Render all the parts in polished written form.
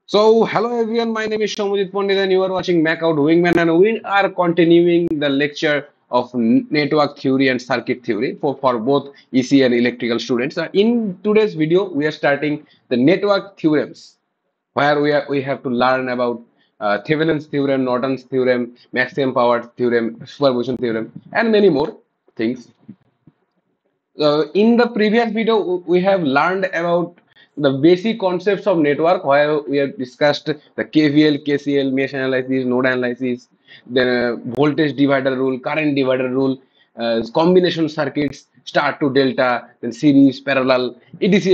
Hello everyone, my name is Shomujit Pandit and you are watching Mac Out Wingman and we are continuing the lecture of network theory and circuit theory for both EC and electrical students. In today's video, we are starting the network theorems where we have to learn about Thevenin's theorem, Norton's theorem, maximum power theorem, superposition theorem and many more things. In the previous video, we have learned about the basic concepts of network, where we have discussed the KVL, KCL, mesh analysis, node analysis, then voltage divider rule, current divider rule, combination circuits, star to delta, then series, parallel, etc.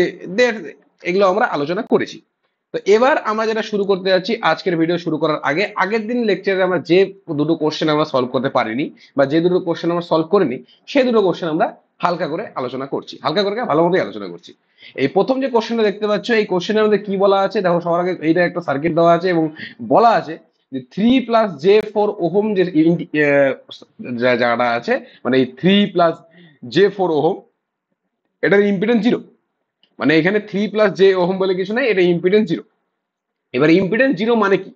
এগুলো আমরা আলোচনা করেছি। তো এবার আমরা যেটা শুরু করতে যাচ্ছি, আজকের ভিডিও শুরু করার আগে আগের দিন লেকচারে আমরা যে দুটো কোশ্চেন আমরা সলভ করতে পারিনি বা যে দুটো কোশ্চেন আমরা সলভ করিনি, সেই দুটো কোশ্চেন আমরা হালকা করে আলোচনা করছি, হালকা করে ভালো মতোই আলোচনা করছি। এই প্রথম যে কোশ্চেনটা দেখতে পাচ্ছ, এই কোশ্চেনের মধ্যে কি বলা আছে দেখো। সবার আগে এইটা একটা সার্কিট দেওয়া আছে এবং বলা আছে যে 3+J4 ওহম যে জায়গাটা আছে, মানে এই 3+J4 ওহম, এটার ইম্পিডেন্স 0। মানে এখানে 3+J ওহম বলে কিছু নাই, এটা ইম্পিডেন্স 0। এবার ইম্পিডেন্স 0 মানে কি?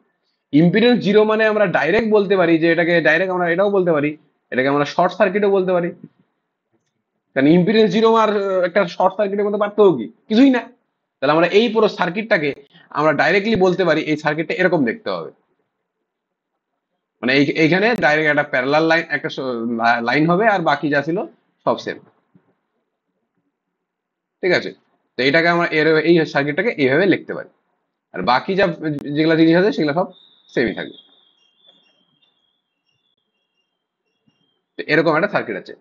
ইম্পিডেন্স 0 মানে আমরা ডাইরেক্ট বলতে পারি যে এটাকে ডাইরেক্ট আমরা এটাও বলতে পারি, এটাকে আমরা শর্ট সার্কিটও বলতে পারি। কারণ ইম্পিডেন্স 0 আর একটা শর্ট সার্কিটের মধ্যে পার্থক্য কি? কিছুই না। তাহলে আমরা এই পুরো সার্কিটটাকে আমরা ডাইরেক্টলি বলতে পারি এই সার্কিটটা এরকম দেখতে হবে। মানে এইখানে ডাইরেক্ট একটা প্যারালাল লাইন, একটা লাইন হবে আর বাকি যা ছিল সব সেম। ঠিক আছে, তো এটাকে আমরা এই সার্কিটটাকে এইভাবে লিখতে পারি, আর বাকি যা যেগুলা জিনিস আছে সেগুলো সব সেমই থাকবে। এরকম একটা সার্কিট আছে।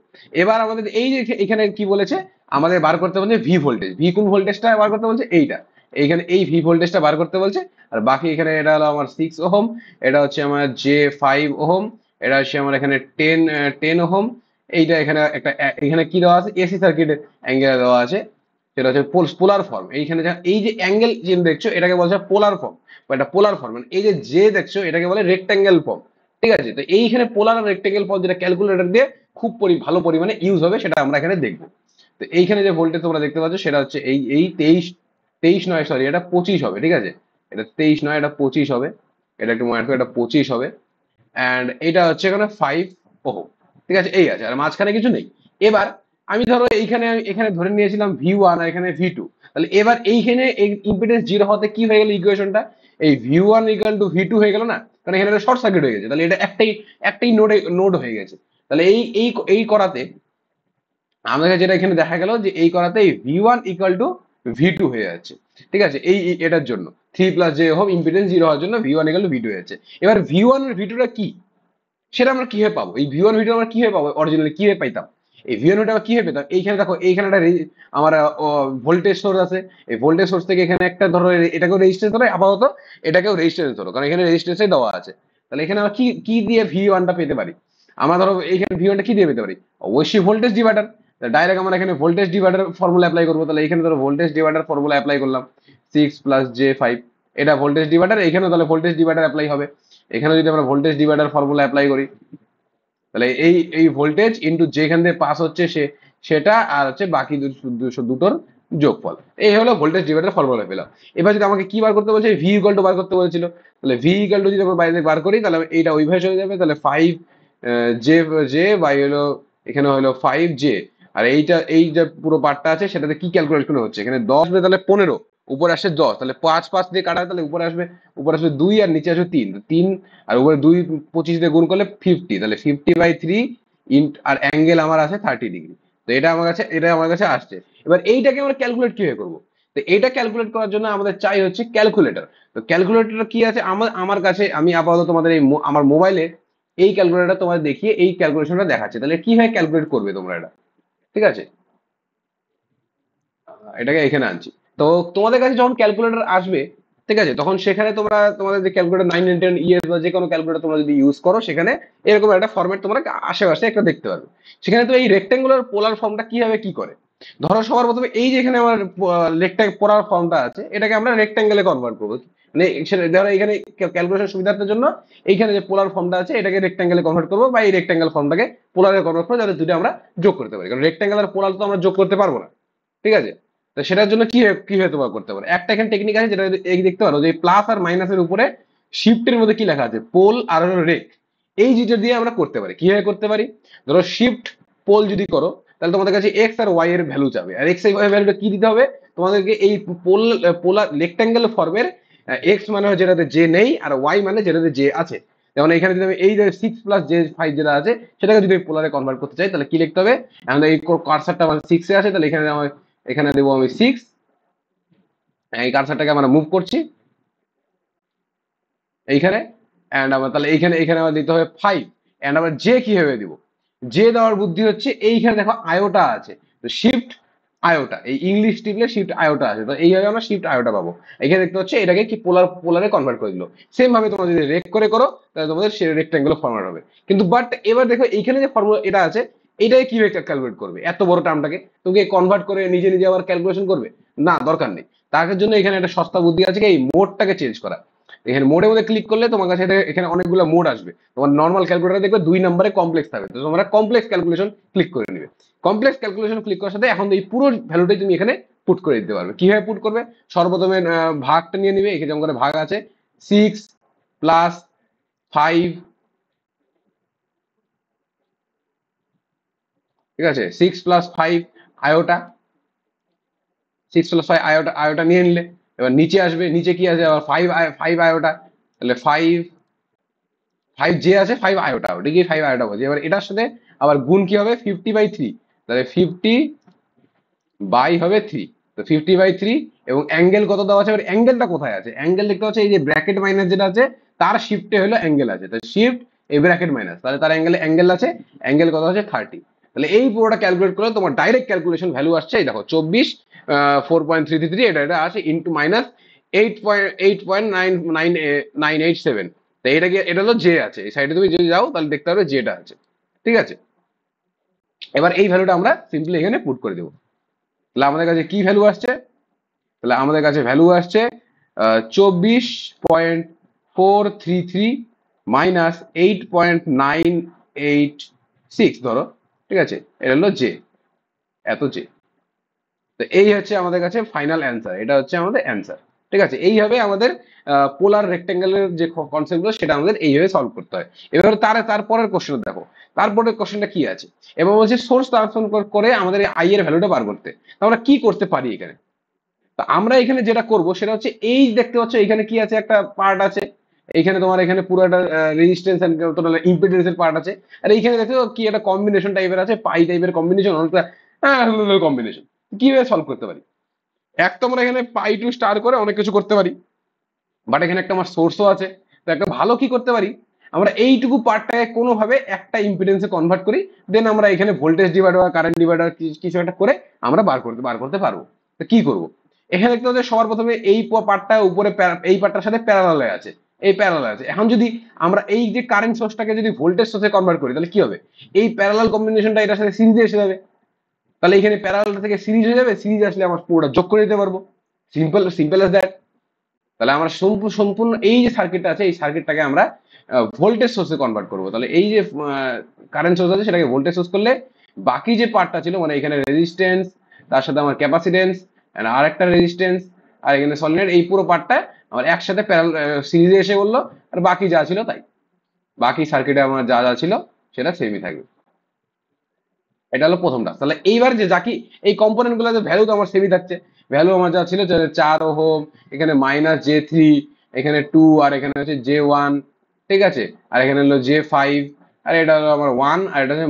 এবার আমাদের এই যে এখানে কি বলেছে, আমাদের বার করতে বলছে ভি ভোল্টেজ। ভি কোন ভোল্টেজটা বার করতে বলছে? এইটা। এইখানে এই ভি ভোল্টেজটা বার করতে বলছে। আর বাকি এখানে এটা হলো আমার 6 ওহম, এটা হচ্ছে আমার J5 ওহম, এটা হচ্ছে আমার এখানে 10 ওহম। এইটা এখানে একটা এখানে কি দেওয়া আছে, এসি সার্কিটের অ্যাঙ্গেল দেওয়া আছে, সেটা হচ্ছে পোলার ফর্ম। এইখানে এই যে অ্যাঙ্গেল যে দেখছো এটাকে বলছে পোলার ফর্ম, বা এটা পোলার ফর্ম। মানে এই যে দেখছো এটাকে বলে রেক্টাঙ্গেল ফর্ম। ঠিক আছে, তো এইখানে পোলার আর রেক্টাঙ্গেল ফর্ম যেটা ক্যালকুলেটর দিয়ে খুব ভালো পরিমাণে ইউজ হবে, সেটা আমরা এখানে দেখবো। তো এইখানে যে ভোল্টেজ তোমরা দেখতে পাচ্ছ সেটা হচ্ছে এই এই 23 নয়, সরি এটা 25 হবে। ঠিক আছে, এটা 23 নয়, এটা 25 হবে। এটা একটু মনে রাখো, এটা 25 হবে। অ্যান্ড এটা হচ্ছে এখানে 5 ওহম। ঠিক আছে, এই আছে, আর মাঝখানে কিছু নেই। এবার আমি ধরো এইখানে এখানে ধরে নিয়েছিলাম V1 আর এখানে V2। তাহলে এবার এইখানে ইম্পিডেন্স 0 হতে কি হয়ে গেল ইকুয়েশনটা, এই V1 ইকুয়াল টু V2 হয়ে গেল না? কারণ এখানে শর্ট সার্কিট হয়ে গেছে, তাহলে এটা একটাই একটাই নোড হয়ে গেছে। তাহলে এই এই এই করাতে আমাদের যেটা এখানে দেখা গেল যে এই করাতে V1 ইকুয়াল টু V2 হয়ে যাচ্ছে। ঠিক আছে, এটার জন্য 3+J ওহম ইম্পিডেন্স 0 হওয়ার জন্য V1 ইকুয়াল টু V2 হয়ে যাচ্ছে। এবার V1 আর V2টা কি, সেটা আমরা কিভাবে পাবো? এই V1 V2 আমরা কিভাবে পাবো, অরিজিনালি কিভাবে পাইতাম? এই V1 V2 আমরা কিভাবে পেতাম? এইখানে দেখো, এইখানে একটা আমার ভোল্টেজ সোর্স আছে। এই ভোল্টেজ সোর্স থেকে এখানে একটা ধরো এটাকেও রেজিস্ট্যান্স ধরো, আপাতত এটাকেও রেজিস্ট্যান্স ধরো, কারণ এখানে রেজিস্ট্যান্সে দেওয়া আছে। তাহলে এখানে আমরা কি কি দিয়ে V1টা পেতে পারি? আমরা ধরো এইখানে V1টা কি দিয়ে পেতে পারি? অবশ্যই ভোল্টেজ ডিভাইডার। ডাইরেক্ট আমরা এখানে ভোল্টেজ ডিভাইডার ফর্মুলা অ্যাপ্লাই করবো। তাহলে এখানে ধরো ভোল্টেজ ডিভাইডার ফর্মুলা অ্যাপ্লাই করলাম, 6+J5, এটা ভোল্টেজ ডিভাইডার। এখানেও তাহলে ভোল্টেজ ডিভাইডার অ্যাপ্লাই হবে। এখানে যদি আমরা ভোল্টেজ ডিভাইডার ফর্মুলা অ্যাপ্লাই করি, তাহলে এই এই ভোল্টেজ ইনটু যেখান দিয়ে পাস হচ্ছে সেটা, আর হচ্ছে বাকি দুটোর যোগফল। এই হলো ভোল্টেজ ডিভাইডার ফর্মুলা পেলাম। এবার যদি আমাকে কি বার করতে বলছে, ভি ইকুয়াল টু বার করতে বলেছিল, তাহলে ভি ইকুয়াল টু যদি আমরা বাইরে বার করি তাহলে এইটা ওইভাবে চলে যাবে। তাহলে 5 জে বাই হলো, এখানে হলো 5 জে, আর এইটা এই যে পুরো পার্টটা আছে সেটাতে কি ক্যালকুলেট করে হচ্ছে, এখানে 10 তাহলে 15, উপরে আসছে 10, তাহলে 5 5 দিয়ে কাটা, তাহলে উপরে আসবে 2 আর নিচে আসবে 3, 3 আর উপরে 2 25 দিয়ে গুণ করলে 50, তাহলে 50/3 আর অ্যাঙ্গেল আমার আছে 30 ডিগ্রি। তো এটা আমার কাছে আসছে। এবার এইটাকে আমরা ক্যালকুলেট কিভাবে করবো? তো এইটা ক্যালকুলেট করার জন্য আমাদের চাই হচ্ছে ক্যালকুলেটর। তো ক্যালকুলেটর কি আছে আমার কাছে, আমি আপাতত তোমাদের আমার মোবাইলে এই ক্যালকুলেটর তোমাদের দেখিয়ে এই ক্যালকুলেশনটা দেখাচ্ছে। তাহলে কিভাবে ক্যালকুলেট করবে তোমরা এটা? ঠিক আছে, এটাকে এখানে আনছি। তো তোমাদের কাছে যখন ক্যালকুলেটর আসবে, ঠিক আছে, তখন সেখানে তোমরা তোমাদের যে ক্যালকুলেটর 9 10 বা যে কোনো ক্যালকুলেটর তোমরা যদি ইউজ করো, সেখানে এরকম একটা ফরম্যাট তোমরা আশেপাশে একটা দেখতে পারবে। সেখানে তো এই রেক্টেঙ্গুলার পোলার ফর্মটা কিভাবে কি করে, ধরো সবার প্রথমে এই যে এখানে আমার পোলার ফর্মটা আছে, এটাকে আমরা রেক্টেঙ্গেলে কনভার্ট করবো। মানে ধরো এখানে ক্যালকুলেশন সুবিধার্থের জন্য এইখানে যে পোলার ফর্মটা আছে এটাকে রেক্টেঙ্গেলে কনভার্ট করবো, বা এই রেক্টেঙ্গেল ফর্মটাকে পোলারে কনভার্ট করবো, যাতে দুটো আমরা যোগ করতে পারি। কারণ রেক্টেঙ্গেল আর পোলার তো আমরা যোগ করতে পারবো না। ঠিক আছে, তো সেটার জন্য কিভাবে তোমার করতে পারো, একটা এখানে টেকনিক আছে যেটা এই দেখতে পারো যে প্লাস আর মাইনাসের উপরে শিফটের মধ্যে কি লেখা আছে, পোল আর হলো রেক। এই যেটা দিয়ে আমরা করতে পারি, কিভাবে করতে পারি, ধরো শিফট পোল যদি করো তাহলে তোমাদের কাছে এক্স আর ওয়াই এর ভ্যালু যাবে, আর এক্স এর ভ্যালুটা কি দিতে হবে তোমাদেরকে, এই পোলার রেক্টাঙ্গেল ফর্মের এক্স মানে হয় যেটাতে জে নেই, আর ওয়াই মানে যেটাতে জে আছে। যেমন এখানে যদি আমি এই যে 6+j5 যেটা আছে সেটাকে যদি পোলারে কনভার্ট করতে চাই তাহলে কি লিখতে হবে, এখন এই কার্সারটা আমার 6 এ আছে তাহলে এখানে আমার, এখানে দেবো আমি 6, এই কার্সারটাকে আমরা মুভ করছি এইখানে, এন্ড আমার তাহলে এইখানে এখানে আমার দিতে হবে 5, এন্ড আবার জে কিভাবে দিব, জে দেওয়ার বুদ্ধি হচ্ছে এইখানে দেখো আয়োটা আছে, তো শিফট আয়োটা, এই ইংলিশ টিপলে শিফট আয়োটা আছে, তো এইভাবে আমরা শিফট আয়োটা পাবো। এখানে দেখতে হচ্ছে এটাকে কি পোলারে কনভার্ট করে দিল। সেম ভাবে তোমরা যদি রেক করে করো তাহলে তোমাদের সে রেক্টাঙ্গুলার ফরম্যাট হবে। কিন্তু বাট এবার দেখো এইখানে যে ফর্মুলা এটা আছে এটাকে কিভাবে ক্যালকুলেট করবে, এত বড় টার্মটাকে তুমি কনভার্ট করে নিজে নিজে আবার ক্যালকুলেশন করবে, না দরকার নেই। তার জন্য এখানে একটা সস্তা বুদ্ধি আছে কি, এই মোডটাকে চেঞ্জ করা। এখানে মোডের মধ্যে ক্লিক করলে তোমার কাছে এখানে অনেকগুলো মোড আসবে, তোমার নর্মাল ক্যালকুলেটর দেখবে 2 নম্বরে কমপ্লেক্স থাকবে, তো তোমরা কমপ্লেক্স ক্যালকুলেশন ক্লিক করে নিবে। কমপ্লেক্স ক্যালকুলেশন ক্লিক করার সাথে এখন এই পুরো ভ্যালুটাই তুমি এখানে পুট করে দিতে পারবে। কিভাবে পুট করবে, সর্বপ্রথমে ভাগটা নিয়ে নিবে, এখানে যেমন করে ভাগ আছে 6+5, ঠিক আছে, 6+5 আয়োটা, 6+5 আয়োটা, আয়োটা নিয়ে নিলে এবার নিচে আসবে, নিচে কি আছে আবার 5 আয়োটা, তাহলে 5 জে আছে, 5 আয়োটা, ওটা কি 5 আয়োটা বলছে। এবার এটার সাথে আবার গুণ কি হবে 50/3, তাহলে 50/3, তো 50/3, এবং অ্যাঙ্গেল কত দেওয়া আছে, এবার অ্যাঙ্গেলটা কোথায় আছে, অ্যাঙ্গেল দেখতে পাচ্ছ এই যে ব্র্যাকেট মাইনাস যেটা আছে তার শিফটে হলো অ্যাঙ্গেল আছে, তো শিফট এই ব্র্যাকেট মাইনাস, তাহলে তার অ্যাঙ্গেল আছে, অ্যাঙ্গেল কত আছে 30। তাহলে এই পুরোটা ক্যালকুলেট করলে তোমার ডাইরেক্ট ক্যালকুলেশন ভ্যালু আসছে এই দেখো 24, 4.333, এটা আছে ইন্টু মাইনাস 8.987। তো এটা হলো জে আছে, এই সাইডে তুমি যদি যাও তাহলে দেখতে পাবে জেটা আছে, ঠিক আছে। এবার এই ভ্যালুটা আমরা সিম্পলি এখানে পুট করে দেবো, তাহলে আমাদের কাছে কি ভ্যালু আসছে, তাহলে আমাদের কাছে ভ্যালু আসছে 24.433 মাইনাস 8.986 ধরো, ঠিক আছে, এটা হলো জে, এত জে। তো এই হচ্ছে আমাদের কাছে ফাইনাল অ্যান্সার, এটা হচ্ছে আমাদের অ্যান্সার, ঠিক আছে। এইভাবে আমাদের পোলার রেক্টেঙ্গেলের যে কনসেপ্ট গুলো সেটা আমাদের এইভাবে সলভ করতে হয়। এবার তারপরের কোশ্চেন দেখো, তারপরের কোশ্চেনটা কি আছে, এবং বলছে সোর্স ট্রান্সফর্ম করে আমাদের আই এর ভ্যালুটা বার করতে। আমরা কি করতে পারি এখানে, তো আমরা এখানে যেটা করব সেটা হচ্ছে এই দেখতে পাচ্ছ এখানে কি আছে, একটা পার্ট আছে এইখানে, তোমার এখানে পুরো একটা রেজিস্ট্যান্স এন্ড টোটাল ইম্পিডেন্স এর পার্ট আছে, আর এইখানে দেখো কি একটা কম্বিনেশন টাইপের আছে, পাই টাইপের কম্বিনেশন, অনেকটা কম্বিনেশন। কিভাবে সলভ করতে পারি, এক তো আমরা এখানে পাই টু স্টার করে অনেক কিছু করতে পারি, বাট এখানে একটা আমার সোর্সও আছে, তো একটা ভালো কি করতে পারি, আমরা এইটুকু পার্টটাকে কোনোভাবে একটা ইম্পিডেন্সে কনভার্ট করি, দেন আমরা এখানে ভোল্টেজ ডিভাইডার বা কারেন্ট ডিভাইডার কিছু একটা করে আমরা বার করতে পারবো। তো কি করব, এখানে দেখতে হচ্ছে সবার প্রথমে এই পার্টটা উপরে এই পার্টটার সাথে প্যারালালে আছে, এই প্যারালাল আছে, এখন যদি আমরা এই যে কারেন্ট সোর্সটাকে যদি ভোল্টেজ সোর্সে কনভার্ট করি তাহলে কি হবে, এই প্যারালাল কম্বিনেশনটা এটার সাথে সিরিজে এসে যাবে, তাহলে এখানে প্যারালাল থেকে সিরিজ হয়ে যাবে, সিরিজ আসলে আমার পুরোটা যোগ করে দিতে পারবো, সিম্পল সিম্পল এজ দ্যাট। তাহলে আমরা সম্পূর্ণ এই যে সার্কিটটা আছে এই সার্কিটটাকে আমরা ভোল্টেজ সোর্সে কনভার্ট করবো, তাহলে এই যে কারেন্ট সোর্স আছে সেটাকে ভোল্টেজ সোর্স করলে বাকি যে পার্টটা ছিল মানে এখানে রেজিস্ট্যান্স, তার সাথে আমার ক্যাপাসিটেন্স, আর একটা রেজিস্ট্যান্স, আর এখানে সলিনয়েড, এই পুরো পার্টটা আমার একসাথে সিরিজে এসে বললো, আর বাকি যা ছিল তাই, বাকি সার্কিটে আমার যা যা ছিল সেটা সেমই থাকবে। এটা হলো প্রথমটা। তাহলে এইবার যে যা কি এই কম্পোনেন্ট গুলো ভ্যালু তো আমার সেমই থাকছে, ভ্যালু আমার যা ছিল 4 ওহম, এখানে -j3, এখানে 2, আর এখানে হচ্ছে j1, ঠিক আছে, আর এখানে হলো j5, আর এটা হলো আমার 1, আর এটা হচ্ছে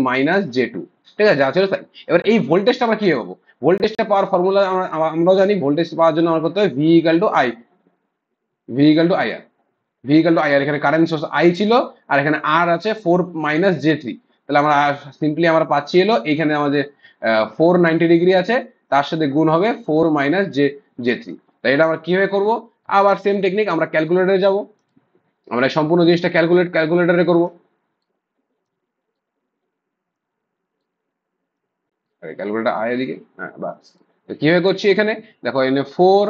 -j2, ঠিক আছে, যা ছিল তাই। এবার এই ভোল্টেজটা আমরা কি পাবো, ভোল্টেজটা পাওয়ার ফর্মুলা আমরাও জানি, ভোল্টেজ পাওয়ার জন্য আমার করতে হবে v equal to i, v equal to ir, v equal to ir, এখানে কারেন্ট সোর্স i ছিল, আর এখানে r আছে 4 -j3, তাহলে আমরা সিম্পলি আমরা পাচ্ছি হলো এখানে আমাদের 490 ডিগ্রি আছে, তার সাথে গুণ হবে 4 -j3। তাই এটা আমরা কিভাবে করব, আবার সেম টেকনিক, আমরা ক্যালকুলেটরে যাব, আমরা সম্পূর্ণ জিনিসটা ক্যালকুলেটরে করব, ক্যালকুলেটর আয় এদিকে, হ্যাঁ বাস। তো কিভাবে করছি এখানে দেখো, এখানে 4,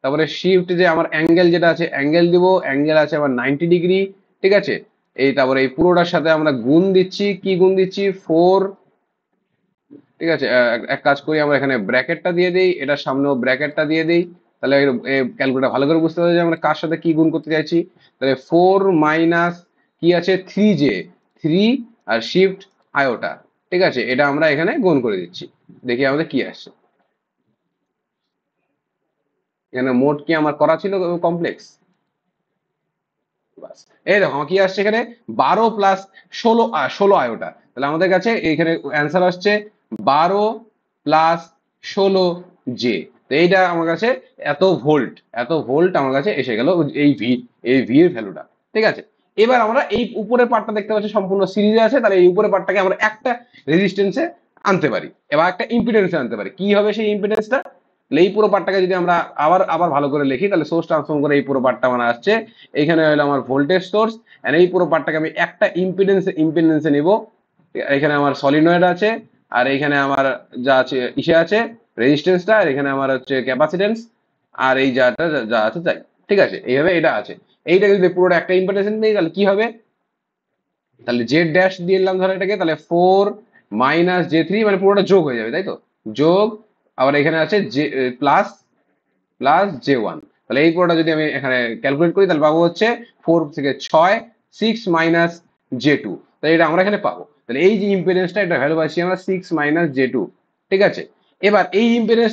তারপরে শিফট যে আমার অ্যাঙ্গেল যেটা আছে অ্যাঙ্গেল দিব, অ্যাঙ্গেল আছে আমার 90 ডিগ্রি, ঠিক আছে, তারপরে এই পুরোটার সাথে আমরা গুণ দিচ্ছি, কি গুণ দিচ্ছি 4, ঠিক আছে, এক কাজ করি, আমরা এখানে ব্র্যাকেটটা দিয়ে দিই, এটার সামনেও ব্র্যাকেটটা দিয়ে দিই, তাহলে ক্যালকুলেটর ভালো করে বুঝতে পারবে যে আমরা কার সাথে কি গুণ করতে চাইছি। তাহলে 4 - কি আছে 3j, 3 আর শিফট আয়োটা, ঠিক আছে, এটা আমরা এখানে গুণ করে দিচ্ছি, দেখি আমাদের কি আসছে। এখানে মোট কি আমার করা ছিল কমপ্লেক্স, বাস। এই দেখো আমার কি আসছে এখানে 12 + 16, 16 আয়োটা, তাহলে আমাদের কাছে এখানে অ্যান্সার আসছে 12 + 16 জে। তো এইটা আমার কাছে এত ভোল্ট আমার কাছে এসে গেল, এই ভি, এই ভি এর ভ্যালুটা, ঠিক আছে। এবার আমরা এই উপরের পার্টটা দেখতে পাচ্ছি সম্পূর্ণ সিরিজে আছে, তাহলে এই উপরের পার্টটাকে আমরা একটা রেজিস্ট্যান্সে আনতে পারি, এবার একটা ইম্পিডেন্সে আনতে পারি। কি হবে সেই ইম্পিডেন্সটা? এই পুরো পার্টটাকে যদি আমরা আবার আবার ভালো করে লিখি, তাহলে সোর্স ট্রান্সফর্ম করে এই পুরো পার্টটা মানে আসছে, এখানে হলো আমার ভোল্টেজ সোর্স, এন্ড এই পুরো পার্টটাকে আমি একটা ইম্পিডেন্সে নিব। এখানে আমার সলিনয়েড আছে, আর এখানে আমার যা আছে ইসে আছে রেজিস্ট্যান্সটা, আর এখানে আমার হচ্ছে ক্যাপাসিটেন্স, আর এই যাটা যা আছে তাই, ঠিক আছে, এইভাবে এটা আছে। এইটাকে যদি পুরোটা একটা ইম্পিডেন্স নেই তাহলে কি হবে? তাহলে জেড ড্যাশ দিয়ে দিলাম ধরো এটাকে, তাহলে 4 - j3, মানে পুরোটা যোগ হয়ে যাবে, তাই তো, যোগ, আবার এখানে আছে জে প্লাস +j1, তাহলে এই পুরোটা যদি আমি এখানে ক্যালকুলেট করি তাহলে পাবো হচ্ছে 4 থেকে 6, 6 - j2, তাহলে এটা আমরা এখানে পাবো। তাহলে এই যে ইম্পিডেন্সটা, এটা ভ্যালু পাচ্ছি আমরা 6 - j2, ঠিক আছে। এবার এই ইম্পিডেন্স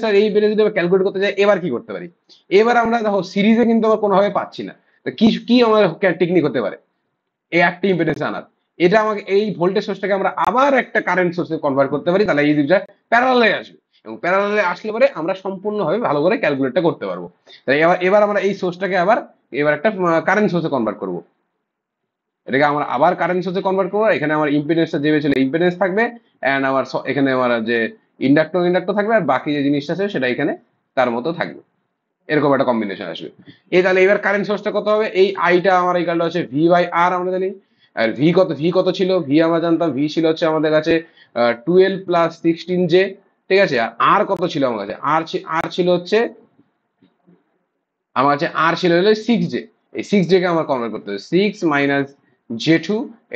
যদি আমরা ক্যালকুলেট করতে যাই, এবার কি করতে পারি? এবার আমরা দেখো সিরিজে কিন্তু আমরা কোনোভাবে পাচ্ছি না, তো কি কি আমার টেকনিক হতে পারে এই একটা ইম্পিডেন্স আনার? এটা আমাকে এই ভোল্টেজ সোর্সটাকে আমরা আবার একটা কারেন্ট সোর্সে কনভার্ট করতে পারি, তাহলে এই দুইটা প্যারালালে আসবে, এবং প্যারালালে আসলে পরে আমরা সম্পূর্ণভাবে ভালো করে ক্যালকুলেটটা করতে পারবো। তাই এবার এবার আমরা এই সোর্সটাকে আবার এবার একটা কারেন্ট সোর্সে কনভার্ট করব, এটাকে আমরা আবার কারেন্ট সোর্সে কনভার্ট করবো। এখানে আমার ইম্পিডেন্সটা যে ছিল ইম্পিডেন্স থাকবে, এন্ড আমার এখানে আমার যে ইন্ডাক্টর থাকবে, আর বাকি যে জিনিসটা আছে সেটা এখানে তার মতো থাকবে, এরকম একটা কম্বিনেশন আসবে। এই তাহলে এবার কারেন্ট সোর্সটা কত হবে? এই আইটা আমার এই কারণটা হচ্ছে V/R আমরা জানি। আর ভি কত ছিল? ভি আমরা জানতাম, ভি ছিল হচ্ছে আমাদের কাছে 12 + 16 জে, ঠিক আছে। আর আর কত ছিল আমার কাছে? আর ছিল হচ্ছে আমার কাছে আর ছিল হলো 6 জে। এই 6 জে কে আমার কনভার্ট করতে হবে 6 - j2,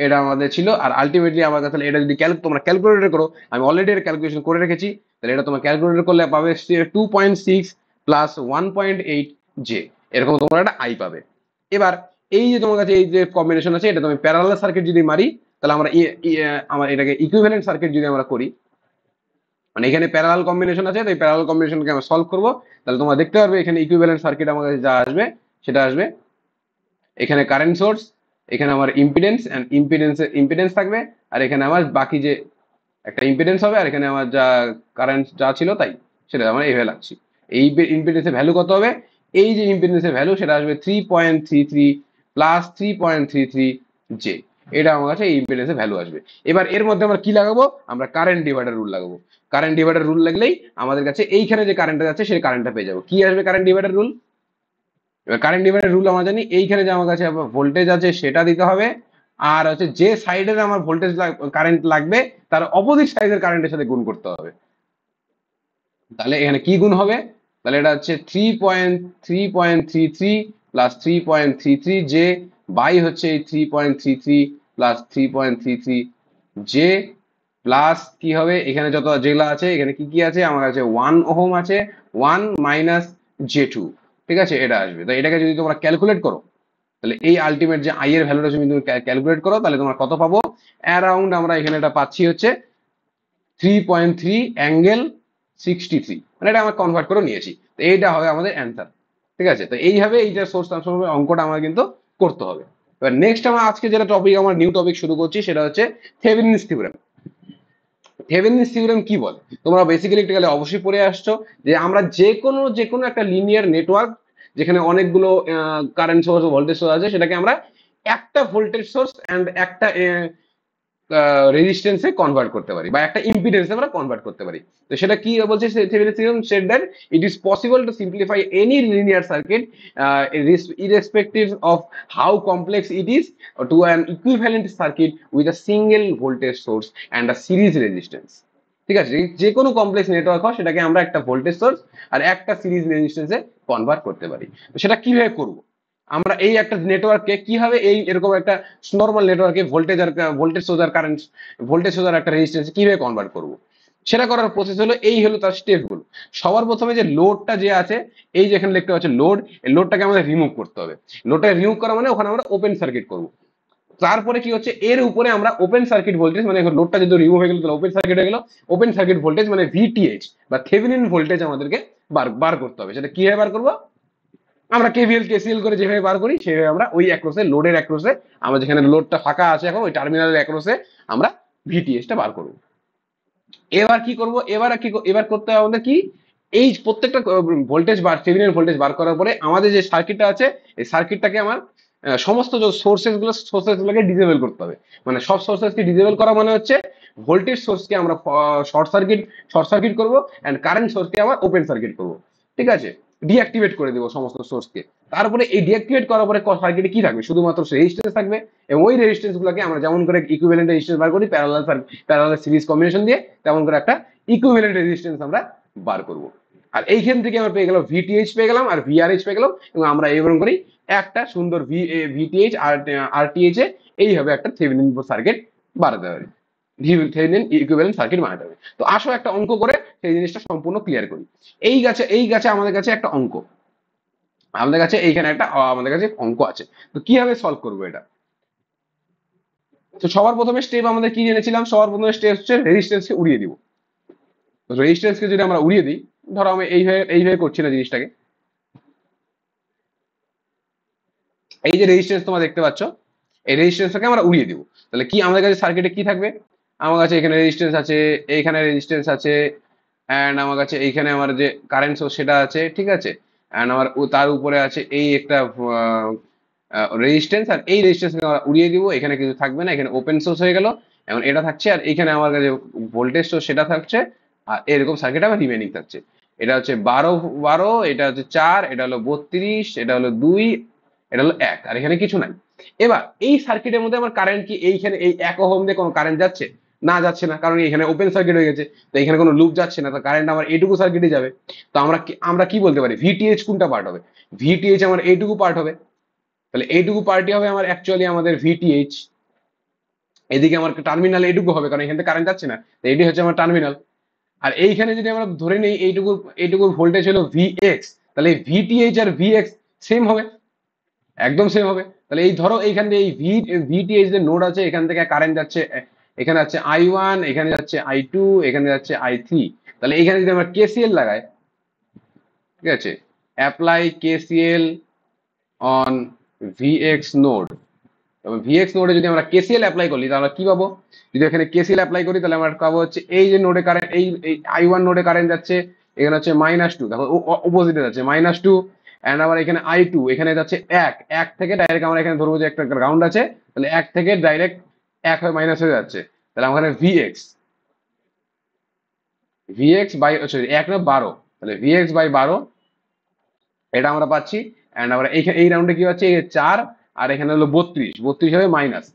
এটা আমাদের ছিল। আর আলটিমেটলি আমার কাছে এটা যদি তোমরা ক্যালকুলেটর করো, আমি অলরেডি এর ক্যালকুলেশন করে রেখেছি, তাহলে এটা তোমার ক্যালকুলেটর করলে পাবে 2.6 + 1.8 জে, এরকম তোমরা একটা আই পাবে। এবার এই যে তোমার কাছে এই যে কম্বিনেশন আছে, এটা তুমি প্যারালাল সার্কিট যদি মারি, তাহলে আমরা আমার এটাকে ইকুইভ্যালেন্ট সার্কিট যদি আমরা করি, মানে এখানে প্যারালাল কম্বিনেশন আছে, তো এই প্যারালাল কম্বিনেশনকে আমরা সলভ করবো, তাহলে তোমরা দেখতে পারবে এখানে ইকুইভ্যালেন্ট সার্কিট আমাদের যা আসবে সেটা আসবে, এখানে কারেন্ট সোর্স, এখানে আমার ইম্পিডেন্স এন্ড ইম্পিডেন্স থাকবে, আর এখানে আমার বাকি যে একটা ইম্পিডেন্স হবে, আর এখানে আমার যা কারেন্ট যা ছিল তাই, সেটা আমরা এইভাবে লাগছি। এই ইম্পিডেন্সের ভ্যালু কত হবে? এই যে ইম্পিডেন্সের ভ্যালু সেটা আসবে 3.33 + 3.33 জে, এটা আমার কাছে এই ইম্পিডেন্সের ভ্যালু আসবে। এবার এর মধ্যে আমরা কি লাগাবো? আমরা কারেন্ট ডিভাইডার রুল লাগাবো। কারেন্ট ডিভাইডার রুল লাগলেই আমাদের কাছে এইখানে যে কারেন্টটা যাচ্ছে সেই কারেন্টটা পেয়ে যাবো। কি আসবে কারেন্ট ডিভাইডার রুল? এবার কারেন্ট ডিভাইডার রুল আমরা জানি, এইখানে যে আমার কাছে ভোল্টেজ আছে সেটা দিতে হবে, আর হচ্ছে যে সাইডের আমার ভোল্টেজ কারেন্ট লাগবে তার অপোজিট সাইডের কারেন্টের সাথে গুণ করতে হবে। তাহলে এখানে কি গুণ হবে? তাহলে এটা হচ্ছে 3.33 + 3.33 জে বাই হচ্ছে এই 3.33 + 3.33 জে, প্লাস কি হবে এখানে যত যেগুলো আছে, এখানে কি কি আছে আমার কাছে 1 ওহম আছে, 1 - j2, ঠিক আছে, এটা আসবে। তো এটাকে যদি তোমরা ক্যালকুলেট করো, তাহলে এই আলটিমেট যে আই এর ভ্যালুটা যদি তুমি ক্যালকুলেট করো, তাহলে তোমরা কত পাবো? অ্যারাউন্ড আমরা এখানে এটা পাচ্ছি হচ্ছে 3.3 ∠63, মানে এটা আমরা কনভার্ট করে নিয়েছি, তো এইটা হবে আমাদের অ্যান্সার, ঠিক আছে। তো এইভাবে এই যে সোর্স ট্রান্সফরমের অঙ্কটা আমার কিন্তু করতে হবে। এবার নেক্সট আমরা আজকে যেটা টপিক, আমার নিউ টপিক শুরু করছি, সেটা হচ্ছে থেভেনিনস থিওরেম। থেভেনিনস থিওরেম কি বলে? তোমরা বেসিক্যালি একটু অবশ্যই পড়ে আসছো যে আমরা যে কোনো একটা লিনিয়ার নেটওয়ার্ক যেখানে অনেকগুলো কারেন্ট সোর্স ভোল্টেজ সোর্স আছে, সেটাকে আমরা একটা ভোল্টেজ সোর্স এন্ড একটা রেজিস্ট্যান্সে কনভার্ট করতে পারি, বা একটা ইম্পিডেন্সে আমরা কনভার্ট করতে পারি। তো সেটা কি বলছে Thevenin's theorem? Said that it is possible to simplify any linear circuit irrespective of how complex it is to an equivalent circuit with a single voltage source and a series resistance, ঠিক আছে। যে কোনো complex network হয় সেটাকে আমরা একটা voltage source আর একটা series রেজিস্ট্যান্সে convert করতে পারি। তো সেটা কিভাবে করব? আমরা এই একটা নেটওয়ার্ককে কিভাবে এই এরকম একটা নর্মাল নেটওয়ার্কে ভোল্টেজ সোর্স আর কারেন্ট, ভোল্টেজ সোর্স আর একটা রেজিস্ট্যান্স কিভাবে কনভার্ট করব? সেটা করার প্রসেস হলো, এই হলো তার স্টেপ গুলো। সবার প্রথমে যে লোডটা যে আছে, এই যে এখানে দেখতে পাচ্ছ লোড, এই লোডটাকে আমাদের রিমুভ করতে হবে। লোডটা রিমুভ করা মানে ওখানে আমরা ওপেন সার্কিট করব। তারপরে কি হচ্ছে, এর উপরে আমরা ওপেন সার্কিট ভোল্টেজ, মানে লোডটা যদি রিমুভ হয়ে গেল তাহলে ওপেন সার্কিট হয়ে গেল, ওপেন সার্কিট ভোল্টেজ মানে ভিটিএইচ বা থেভেনিন ভোল্টেজ আমাদেরকে বার বার করতে হবে। সেটা কিভাবে বার করবো, আমরা কেভিএল কেসিএল করে যেভাবে বার করি সেভাবে আমরা ওই অ্যাক্রসে, লোডের অ্যাক্রসে, আমরা যেখানে লোডটা ফাঁকা আছে এখন ওই টার্মিনালের অ্যাক্রসে আমরা ভিটিএইচ টা বার করব। এবার কি করব, এবার করতে হবে আমাদের কি, এই প্রত্যেকটা ভোল্টেজ বার, থেভেনিন ভোল্টেজ বার করার পরে আমাদের যে সার্কিটটা আছে, এই সার্কিটটাকে আমার সমস্ত যে সোর্সেস গুলোকে ডিসেবল করতে হবে। মানে সব সোর্সেসকে ডিসেবল করা মানে হচ্ছে ভোল্টেজ সোর্সকে আমরা শর্ট সার্কিট করবো, এন্ড কারেন্ট সোর্সকে আমরা ওপেন সার্কিট করবো। ঠিক আছে, ডিঅ্যাক্টিভেট করে দেবো সমস্ত সোর্সকে। তারপরে এই ডিঅ্যাক্টিভেট করার পরে সার্কিটে কি থাকবে, শুধুমাত্র রেজিস্ট্যান্স থাকবে, এবং ওই রেজিস্ট্যান্স গুলোকে আমরা যেমন করে ইকুইভ্যালেন্ট রেজিস্ট্যান্স বার করি প্যারালাল সিরিজ কম্বিনেশন দিয়ে, তেমন করে একটা ইকুইভ্যালেন্ট রেজিস্ট্যান্স আমরা বার করব। আর এইখান থেকে আমরা পেয়ে গেলাম ভিটিএইচ পেয়ে গেলাম আর ভিআরএইচ পেয়ে গেলাম, এবং আমরা এরকম করি একটা সুন্দর ভিটিএইচ আর আরটিএইচ এ এইভাবে একটা থেভেনিন সার্কিট বানাতে পারি, থেভেনিন ইকুইভ্যালেন্ট সার্কিট বানাতে হবে। তো আসো একটা অঙ্ক করে সেই জিনিসটা সম্পূর্ণ ক্লিয়ার করি। এই গাছে আমাদের কাছে একটা অঙ্ক, আমাদের কাছে এইখানে একটা আমাদের কাছে অঙ্ক আছে। তো কিভাবে সলভ করবো এটা, তো সবার প্রথমে স্টেপ আমাদের কি জেনেছিলাম, সবার প্রথমে স্টেপ হচ্ছে রেজিস্ট্যান্সকে উড়িয়ে দিব। তো রেজিস্ট্যান্সকে যদি আমরা উড়িয়ে দিই, ধরো আমি এইভাবে করছি না জিনিসটাকে, এই যে রেজিস্ট্যান্স তোমরা দেখতে পাচ্ছ, এই রেজিস্ট্যান্সটাকে আমরা উড়িয়ে দিব। তাহলে কি আমাদের কাছে সার্কিটে কি থাকবে, আমার কাছে এখানে রেজিস্ট্যান্স আছে, এইখানে রেজিস্ট্যান্স আছে, এন্ড আমার কাছে এইখানে আমার যে কারেন্ট সোর্স সেটা আছে, ঠিক আছে, এন্ড আমার তার উপরে আছে এই একটা রেজিস্ট্যান্স, আর এই রেজিস্ট্যান্সকে আমরা উড়িয়ে দিব, এখানে কিছু থাকবে না, এখানে ওপেন সোর্স হয়ে গেল, এখন এটা থাকছে, আর এখানে আমার কাছে ভোল্টেজ সোর্স সেটা থাকছে, আর এরকম সার্কিট আমার রিমেনিং থাকছে। এটা হচ্ছে 12 এটা হচ্ছে 4, এটা হলো 32, এটা হলো 2, এটা হলো 1, আর এখানে কিছু নাই। এবার এই সার্কিটের মধ্যে আমার কারেন্ট কি, এইখানে এই 1 ওহম দিয়ে কোনো কারেন্ট যাচ্ছে, না যাচ্ছে না, কারণ এখানে ওপেন সার্কিট হয়ে গেছে, তো এখানে কোনো লুপ যাচ্ছে না, তো কারেন্ট আমার এইটুকু সার্কিটে যাবে। তো আমরা কি বলতে পারি, ভিটিএইচ কোনটা পার্ট হবে, ভিটিএইচ আমার এইটুকু পার্ট হবে। তাহলে এইটুকু পার্টি হবে আমার অ্যাকচুয়ালি আমাদের ভিটিএইচ। এদিকে আমার টার্মিনাল এইটুকু হবে, কারণ এখান থেকে কারেন্ট যাচ্ছে না, তো এটি হচ্ছে আমার টার্মিনাল। আর এইখানে যদি আমরা ধরে নিই এইটুকুর ভোল্টেজ হলো ভিএক্স, তাহলে ভিটিএইচ আর ভিএক্স সেম হবে, একদম সেম হবে। তাহলে এই ধরো এইখান দিয়ে এই ভিটিএইচ যে নোড আছে, এখান থেকে কারেন্ট যাচ্ছে, এখানে যাচ্ছে I1, এখানে যাচ্ছে I2, এখানে যাচ্ছে I3। তাহলে এখানে যদি আমরা কেসিএল লাগাই, ঠিক আছে, apply KCL on VX node, তবে ভিএক্স নোডে যদি আমরা কেসিএল অ্যাপ্লাই করি তাহলে কি পাবো, যদি এখানে কেসিএল অ্যাপ্লাই করি তাহলে আমরা পাবো হচ্ছে এই যে নোডে কারেন্ট, এই I1 নোডে কারেন্ট যাচ্ছে, এখানে হচ্ছে -2, দেখো অপোজিটে যাচ্ছে -2, এন্ড আবার এখানে I2 এখানে যাচ্ছে 1, 1 থেকে ডাইরেক্ট আমরা এখানে ধরবো যে একটা গ্রাউন্ড আছে, তাহলে 1 থেকে ডাইরেক্ট 1 হয়ে মাইনাস হয়ে যাচ্ছে, তাহলে আমাদের ভিএক্স ভিএক্স বাই সরি 1 না 12, তাহলে ভিএক্স বাই 12 এটা আমরা পাচ্ছি। এন্ড আমরা এই রাউন্ডে কি হচ্ছে, 4, আর এখানে হলো 32 হবে মাইনাস,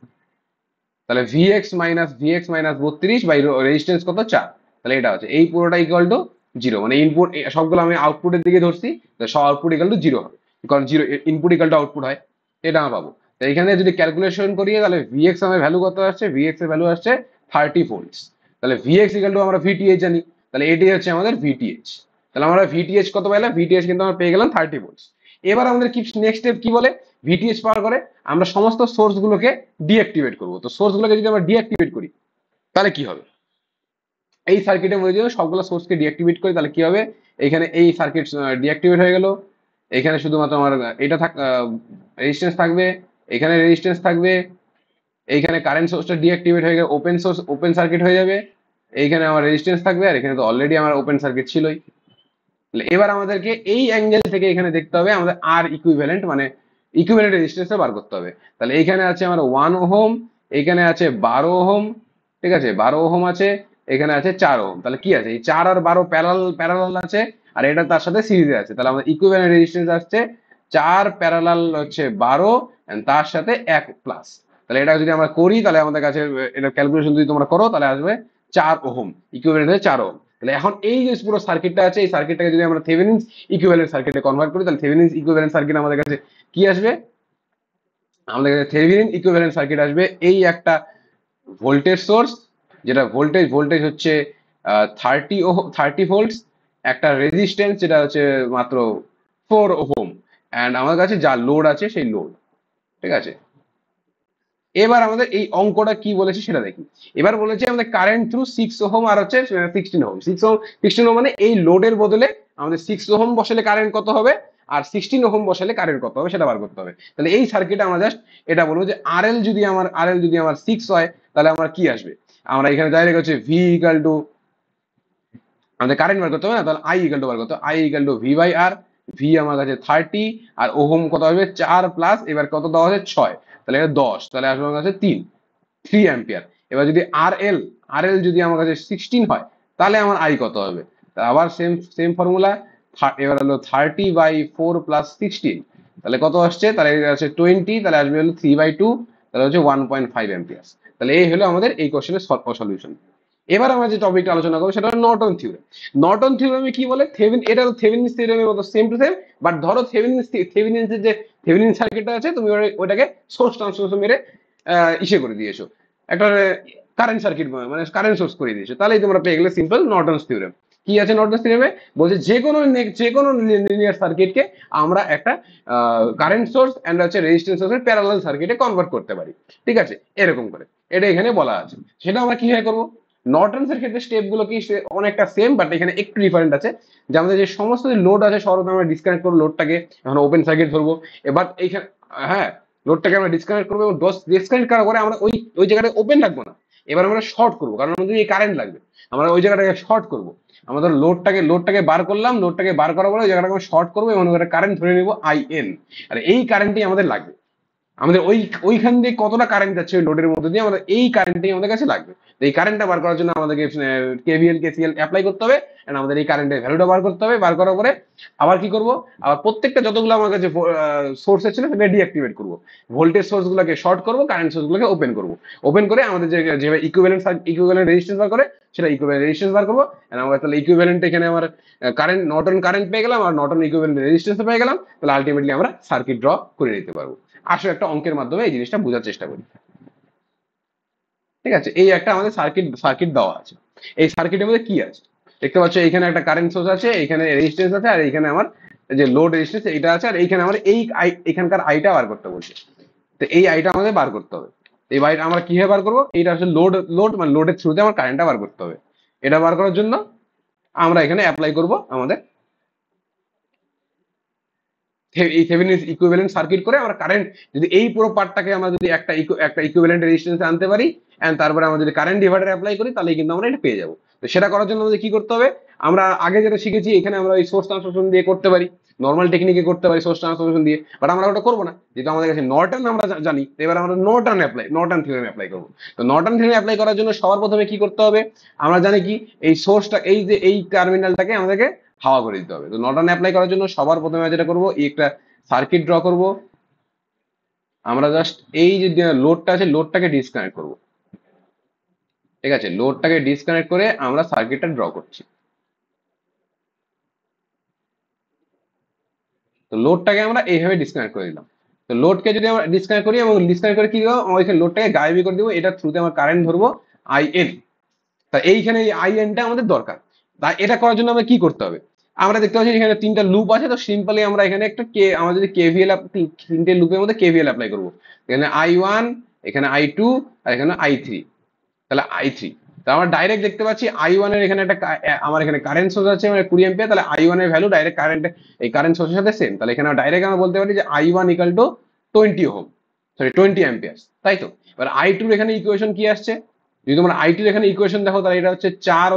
তাহলে ভিএক্স মাইনাস 32 বাই রেজিস্ট্যান্স কত 4, তাহলে এটা হচ্ছে এই পুরোটা ইকুয়াল টু 0, মানে ইনপুট সবগুলো আমি আউটপুটের দিকে ধরছি, তো সব আউটপুট ইকুয়াল টু 0 হবে, কারণ 0 ইনপুট ইকুয়াল টু আউটপুট হয়, এটা আমরা পাবো। তো এখানে যদি ক্যালকুলেশন করি তাহলে ভিএক্স আমার ভ্যালু কত আসছে, ভিএক্স এর ভ্যালু আসছে 30 ভোল্টস। তাহলে ভিএক্স ইকুয়াল টু আমরা ভিটিএইচ জানি, তাহলে এটি হচ্ছে আমাদের ভিটিএইচ। তাহলে আমরা ভিটিএইচ কত পেলাম, ভিটিএইচ কিন্তু আমরা পেয়ে গেলাম 30 ভোল্টস। এবার আমাদের কি নেক্সট স্টেপ কি বলে, ভিটিএইচ পাওয়ার করে আমরা সমস্ত সোর্স গুলোকে ডিঅ্যাক্টিভেট করবো। তো সোর্স গুলোকে যদি আমরা ডিঅ্যাক্টিভেট করি তাহলে কি হবে, এই সার্কিটের মধ্যে যদি সবগুলো সোর্সকে ডিঅ্যাক্টিভেট করি তাহলে কি হবে, এখানে এই সার্কিট ডিঅ্যাক্টিভেট হয়ে গেল, এখানে শুধুমাত্র আমার এটা রেজিস্ট্যান্স থাকবে, এখানে রেজিস্ট্যান্স থাকবে, এইখানে কারেন্ট সোর্সটা ডিঅ্যাক্টিভেট হয়ে গেলে ওপেন সার্কিট হয়ে যাবে, এইখানে আমার রেজিস্ট্যান্স থাকবে, আর এখানে তো অলরেডি আমার ওপেন সার্কিট ছিলই। তাহলে এবার আমাদেরকে এই অ্যাঙ্গেল থেকে এখানে দেখতে হবে আমাদের আর ইকুইভ্যালেন্ট, মানে ইকুইভ্যালেন্ট রেজিস্ট্যান্সটা বার করতে হবে। তাহলে এখানে আছে আমার 1 ওহম, এখানে আছে 12 ওহম, ঠিক আছে, 12 ওহম আছে, এখানে আছে 4 ওহম। তাহলে কি আছে, এই 4 আর 12 প্যারালাল আছে, আর এটা তার সাথে সিরিজে আছে, তাহলে আমাদের ইকুইভ্যালেন্ট রেজিস্ট্যান্স আসছে 4 প্যারালাল হচ্ছে 12 and তার সাথে 1 প্লাস। তাহলে এটা যদি আমরা করি তাহলে আমাদের কাছে এটা ক্যালকুলেশন যদি তোমরা করো তাহলে আসবে 4 ওহম, ইকুইভ্যালেন্ট হচ্ছে 4 ওহম। তাহলে এখন এই যে পুরো সার্কিটটা আছে, এই সার্কিটটাকে যদি আমরা থেভেনিনস ইকুইভ্যালেন্ট সার্কিটে কনভার্ট করি তাহলে থেভেনিনস ইকুইভ্যালেন্ট সার্কিট আমাদের কাছে কি আসবে, আমাদের কাছে থেভেনিন ইকুইভ্যালেন্ট সার্কিট আসবে এই একটা ভোল্টেজ সোর্স, যেটা ভোল্টেজ হচ্ছে 30 ভোল্টস, একটা রেজিস্ট্যান্স যেটা হচ্ছে মাত্র 4 ওহম, অ্যান্ড আমার কাছে যা লোড আছে সেই লোড। ঠিক আছে, এবার আমাদের এই অঙ্কটা কি বলেছে সেটা দেখি। এবার বলেছে আমাদের কারেন্ট থ্রু 6 ওহম আর হচ্ছে 16 ওহম। 16 ওহম মানে এই লোডের বদলে আমাদের 6 ওহম বসালে কারেন্ট কত হবে, আর 16 ওহম বসালে কারেন্ট কত হবে সেটা বার করতে হবে। তাহলে এই সার্কিটে আমরা জাস্ট এটা বলবো যে আর এল যদি আমার 6 হয়, তাহলে আমার কি আসবে, আমরা এখানে ডাইরেক্ট হচ্ছে ভি ইকাল টু, আমাদের কারেন্ট বার করতে হবে না, তাহলে আই ইকাল টু বার করতে হবে, I equal to V by R. V আমার কাছে 30, আর ওহম কত হবে 4 প্লাস এবার কত দেওয়া আছে 6, তাহলে এটা 10, তাহলে আসবে আমার কাছে 3 অ্যাম্পিয়ার। এবার যদি আর এল যদি আমার কাছে 16 হয়, তাহলে আমার আই কত হবে, তা আবার সেম সেম ফর্মুলা। এবার হলো 30/4 + 16, তাহলে কত আসছে, তাহলে এটা আছে 20, তাহলে আসবে হলো 3/2, তাহলে হচ্ছে 1.5 অ্যাম্পিয়ার। তাহলে এই হলো আমাদের এই কোশ্চেনের সলিউশন। এবার আমরা যে টপিকটা আলোচনা করবো সেটা হলো নর্টন থিওরেম। নর্টন থিওরেমে কি বলে, এটা তো থেভেনিনস থিওরেমের মতো সেম টু সেম, বাট ধরো থেভেনিনসের যে থেভেনিন সার্কিটটা আছে, তুমি ওটাকে সোর্স ট্রান্সফরমেশন মেরে ইসে করে দিয়েছো, একটা কারেন্ট সার্কিট মানে কারেন্ট সোর্স করে দিয়েছো, তাহলেই তোমরা পেয়ে গেলে সিম্পল নর্টনস থিওরেম। কি আছে নর্টনস থিওরেমে, বলছে যে কোনো লিনিয়ার সার্কিটকে আমরা একটা কারেন্ট সোর্স এন্ড হচ্ছে রেজিস্ট্যান্স সোর্সের প্যারালাল সার্কিটে কনভার্ট করতে পারি। ঠিক আছে, এরকম করে এটা এখানে বলা আছে। সেটা আমরা কিভাবে করবো, নর্টনস এর ক্ষেত্রে স্টেপ গুলো কি অনেকটা সেম, বাট এখানে একটু ডিফারেন্ট আছে। যে আমাদের যে সমস্ত লোড আছে সর্বদা আমরা ডিসকানেক্ট করবো, লোডটাকে এখন ওপেন সার্কিট ধরবো। এবার এইখানে, হ্যাঁ, লোডটাকে আমরা ডিসকানেক্ট করবো এবং ডিসকানেক্ট করার পরে আমরা ওই জায়গাটা ওপেন রাখবো না, এবার আমরা শর্ট করবো, কারণ আমাদের এই কারেন্ট লাগবে। আমরা ওই জায়গাটাকে শর্ট করবো, আমাদের লোডটাকে বার করলাম, লোডটাকে বার করার পরে ওই জায়গাটাকে আমরা শর্ট করবো এবং ওখানে কারেন্ট ধরে নেবো আইএন। আর এই কারেন্টই আমাদের লাগবে, আমাদের ওইখান দিয়ে কতটা কারেন্ট যাচ্ছে ওই লোডের মধ্যে দিয়ে, আমাদের এই কারেন্টটাই আমাদের কাছে লাগবে। তো এই কারেন্টটা বার করার জন্য আমাদেরকে কেভিএল কেসিএল অ্যাপ্লাই করতে হবে, এন্ড আমাদের এই কারেন্টের ভ্যালুটা বার করতে হবে। বার করার পরে আবার কি করব, আবার প্রত্যেকটা যতগুলো আমার কাছে সোর্সেস ছিল সেটা ডিঅ্যাক্টিভেট করব, ভোল্টেজ সোর্স গুলোকে শর্ট করব, কারেন্ট সোর্স গুলোকে ওপেন করব। ওপেন করে আমাদের যে ইকুইভ্যালেন্ট রেজিস্ট্যান্স বার করে সেটা ইকুইভ্যালেন্ট রেজিস্ট্যান্স বার করবো। এন্ড আমার তাহলে ইকুইভ্যালেন্ট এখানে আমার কারেন্ট নর্টন কারেন্ট পেয়ে গেলাম, আর নর্টন ইকুইভ্যালেন্ট রেজিস্ট্যান্স পেয়ে গেলাম। তাহলে আলটিমেটলি আমরা সার্কিট ড্র করে নিতে পারবো। আসো একটা অঙ্কের মাধ্যমে এই জিনিসটা বোঝার চেষ্টা করি। ঠিক আছে, এই একটা আমাদের সার্কিট সার্কিট দেওয়া আছে। এই সার্কিটের মধ্যে কি আছে দেখতে পাচ্ছ, এখানে একটা কারেন্ট সোর্স আছে, এখানে রেজিস্ট্যান্স আছে, আর এখানে আমার যে লোড রেজিস্ট্যান্স এটা আছে, আর এইখানে আমার এখানকার আইটা বার করতে বলছে। তো এই আইটা আমাদের বার করতে হবে। এই আইটা আমরা কিভাবে বার করবো, এইটা হচ্ছে লোড মানে লোডের থ্রুতে আমার কারেন্টটা বার করতে হবে। এটা বার করার জন্য আমরা এখানে অ্যাপ্লাই করব আমাদের এই থেভেনিন ইকুইভ্যালেন্ট সার্কিট করে আমরা কারেন্ট, যদি এই পুরো পার্টটাকে আমরা যদি একটা ইকুইভ্যালেন্ট রেজিস্ট্যান্স আনতে পারি, এন্ড তারপরে আমরা যদি কারেন্ট ডিভাইডার অ্যাপ্লাই করি, তাহলে কিন্তু আমরা এটা পেয়ে যাবো। তো সেটা করার জন্য আমাদের কি করতে হবে, আমরা আগে যেটা শিখেছি এখানে আমরা এই সোর্স ট্রান্সফরমেশন দিয়ে করতে পারি, নর্মাল টেকনিকে করতে পারি সোর্স ট্রান্সফরমেশন দিয়ে, বাট আমরা ওটা করবো না, যেহেতু আমাদের কাছে নর্টন আমরা জানি। তো এবার আমরা নর্টন থিওরেম অ্যাপ্লাই করবো। তো নর্টন থিওরেম অ্যাপ্লাই করার জন্য সবার প্রথমে কি করতে হবে, আমরা জানি কি এই সোর্সটা, এই যে এই টার্মিনালটাকে আমাদেরকে হাওয়া করে দিতে হবে। তো নর্টন অ্যাপ্লাই করার জন্য সবার প্রথমে যেটা করবো, এই একটা সার্কিট ড্র করব। আমরা জাস্ট এই যে লোডটা আছে লোডটাকে ডিসকানেক্ট করব। ঠিক আছে, লোডটাকে ডিসকানেক্ট করে আমরা সার্কিটটা ড্র করছি। তো লোডটাকে আমরা এইভাবে ডিসকানেক্ট করে দিলাম। তো লোডকে যদি আমরা ডিসকানেক্ট করি এবং ডিসকানেক্ট করে কি করবো, আমরা এখানে লোডটাকে গায়েবী করে দিব, এটার থ্রুতে আমরা কারেন্ট ধরবো আইএন। তা এইখানে এই আইএনটা আমাদের দরকার। তাই এটা করার জন্য আমরা কি করতে হবে, আমরা দেখতে পাচ্ছি এখানে তিনটা লুপ আছে। তো সিম্পলি আমরা এখানে একটা আমরা যদি কেভিএল, তিনটে লুপের মধ্যে কেভিএল অ্যাপ্লাই করবো। এখানে I1, এখানে I2, আর এখানে I3। তাহলে I3, তো আমরা ডাইরেক্ট দেখতে পাচ্ছি I1 এর এখানে একটা আমার এখানে কারেন্ট সোর্স আছে মানে 20 অ্যাম্পিয়ার, তাহলে I1 এর ভ্যালু ডাইরেক্ট কারেন্ট এই কারেন্ট সোর্সের সাথে সেম। তাহলে এখানে ডাইরেক্ট আমরা বলতে পারি যে I1 equal to 20 ohm, sorry 20 ampere, তাই তো। এবার I2 এর এখানে ইকুয়েশন কি আসছে, যদি তোমরা I2 এর এখানে ইকুয়েশন দেখো, তাহলে এটা হচ্ছে 4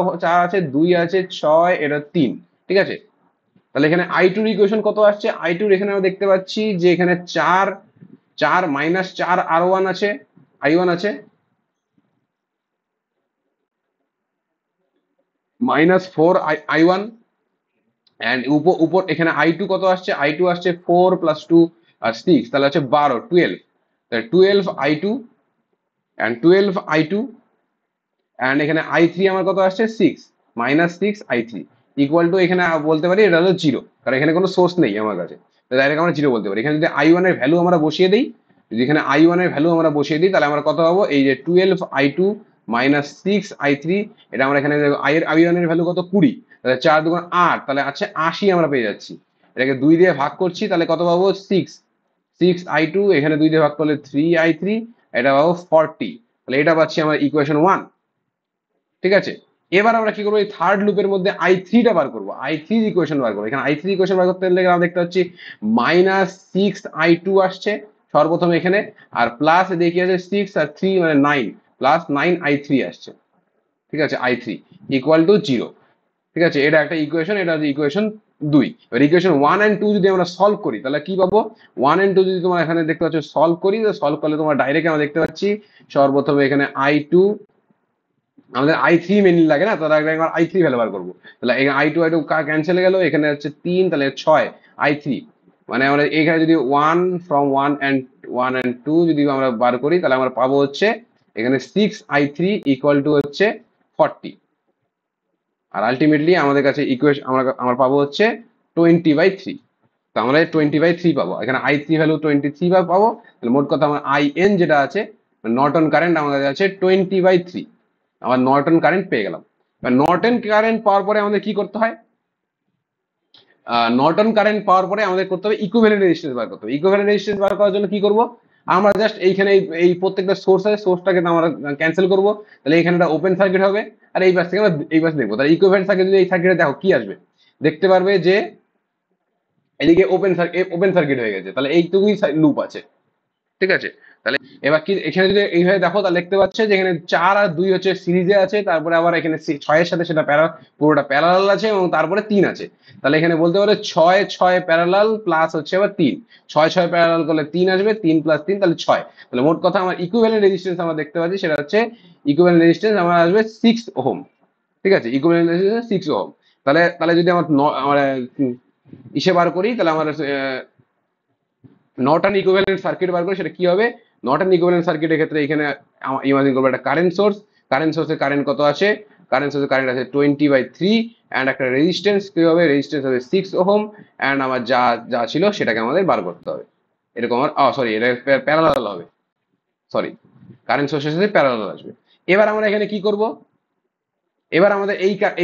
আছে, 2 আছে, 6, এটা 3। ঠিক আছে, তাহলে এখানে I2 এর ইকুয়েশন কত আসছে, I2 এর এখানে আমরা দেখতে পাচ্ছি যে এখানে 4 4 -4 R1 আছে, I1 আছে, -4 I1, এন্ড উপর এখানে I2 কত আসছে, I2 আসছে 4 + 2 আর 6, তাহলে হচ্ছে 12, তাহলে 12 I2 এন্ড 12 I2, এন্ড এখানে I3 আমার কত আসছে 6, -6 I3 ইকুয়াল টু, এখানে বলতে পারি এটা হলো 0, কারণ এখানে কোনো সোর্স নেই আমার কাছে। তো ডাইরেক্ট আমরা 0 বলতে পারি। এখানে যদি I1 এর ভ্যালু আমরা বসিয়ে দিই, যদি এখানে I1 এর ভ্যালু আমরা বসিয়ে দিই, তাহলে আমরা কত পাবো, এই যে 12 I2 -6i3, এটা আমরা এখানে i1 এর ভ্যালু কত 20, তাহলে 4 দুগুণ 8, তাহলে আছে 80 আমরা পেয়ে যাচ্ছি। এটাকে 2 দিয়ে ভাগ করছি, তাহলে কত পাবো 6i2, এখানে 2 দিয়ে ভাগ করলে 3i3, এটা পাবো 40। তাহলে এটা পাচ্ছি আমার ইকুয়েশন 1। ঠিক আছে, এবার আমরা কি করবো, এই থার্ড লুপের মধ্যে i3টা বার করবো, i3 ইকুয়েশন বার করবো। এখানে i3 ইকুয়েশন বার করতে গেলে আমরা দেখতে পাচ্ছি -6i2 আসছে সর্বপ্রথম এখানে, আর প্লাস দেখি আছে 6 আর 3 মানে 9, প্লাস 9i3 আসছে। ঠিক আছে, i3 ইকুয়াল টু 0। ঠিক আছে, এটা একটা ইকুয়েশন, এটা হচ্ছে ইকুয়েশন 2। এবার ইকুয়েশন 1 এন্ড 2 যদি আমরা সলভ করি তাহলে কি পাবো, 1 এন্ড 2 যদি তোমরা এখানে দেখতে পাচ্ছ সলভ করি, সলভ করলে তোমরা ডাইরেক্ট আমরা দেখতে পাচ্ছি সর্বপ্রথমে এখানে i2, আমাদের i3 মেনলি লাগে না, তাহলে একবার i3 ভ্যালু বার করবো। তাহলে এখানে i2 ক্যান্সেল হয়ে গেল, এখানে হচ্ছে 3, তাহলে 6i3, মানে আমরা এখানে যদি 1 and 2 যদি আমরা বার করি তাহলে আমরা পাবো হচ্ছে এখানে 6i3 ইকুয়াল টু হচ্ছে 40। আর আলটিমেটলি আমাদের কাছে ইকুয়েশন আমরা পাবো হচ্ছে 20/3। তো আমরা 20/3 পাবো, এখানে i3 ভ্যালু 23 পাবো। তাহলে মোট কথা আমার in যেটা আছে, নর্টন কারেন্ট আমাদের আছে 20/3। আমার নর্টন কারেন্ট পেয়ে গেলাম। এবার নর্টন কারেন্ট পাওয়ার পরে আমাদের কি করতে হয়, নর্টন কারেন্ট পাওয়ার পরে আমাদের করতে হবে ইকুইভ্যালেন্ট রেজিস্ট্যান্স বার করতে হবে। ইকুইভ্যালেন্ট রেজিস্ট্যান্স বার করার জন্য কি করব, আমরা জাস্ট এইখানে এই প্রত্যেকটা সোর্স আছে, সোর্সটাকে আমরা ক্যান্সেল করব। তাহলে এখানে একটা ওপেন সার্কিট হবে, আর এই পাশ থেকে আমরা এই পাশে দেখবো। তাহলে ইকুইভ্যালেন্ট সার্কিট যদি এই সার্কিটে দেখো কি আসবে, দেখতে পারবে যে এদিকে ওপেন সার্কিট হয়ে গেছে, তাহলে এইটুকুই লুপ আছে। ঠিক আছে, তাহলে এবার কি এখানে যদি এইভাবে দেখো তাহলে দেখতে পাচ্ছে যে এখানে 4 আর 2 হচ্ছে সিরিজে আছে, তারপরে আবার এখানে 6 এর সাথে সেটা পুরোটা প্যারালাল আছে, এবং তারপরে 3 আছে। তাহলে এখানে বলতে পারে 6 প্যারালাল প্লাস হচ্ছে আবার 3, 6 প্যারালাল করলে 3 আসবে, 3 + 3 তাহলে 6। তাহলে মোট কথা আমার ইকুইভ্যালেন্ট রেজিস্ট্যান্স আমরা দেখতে পাচ্ছি সেটা হচ্ছে ইকুইভ্যালেন্ট রেজিস্ট্যান্স আমার আসবে 6 ওহম। ঠিক আছে, ইকুইভ্যালেন্ট রেজিস্ট্যান্স 6 ওহম। তাহলে তাহলে যদি আমরা ইসে বার করি, তাহলে আমার নর্টন ইকুইভ্যালেন্ট সার্কিট বার করি, সেটা কি হবে, নর্টন ইকুইভ্যালেন্ট সার্কিটের ক্ষেত্রে এখানে ইমাজিন করবো একটা কারেন্ট সোর্স, কারেন্ট সোর্সের কারেন্ট কত আছে, কারেন্ট সোর্সের কারেন্ট আছে 20/3, এন্ড একটা রেজিস্ট্যান্স কি হবে, রেজিস্ট্যান্স হবে 6 ওহম, এন্ড আমার যা যা ছিল সেটাকে আমাদের বার করতে হবে। এরকম আমার সরি, এটা প্যারালাল হবে, সরি, কারেন্ট সোর্সের সাথে প্যারালাল আসবে। এবার আমরা এখানে কি করব, এবার আমাদের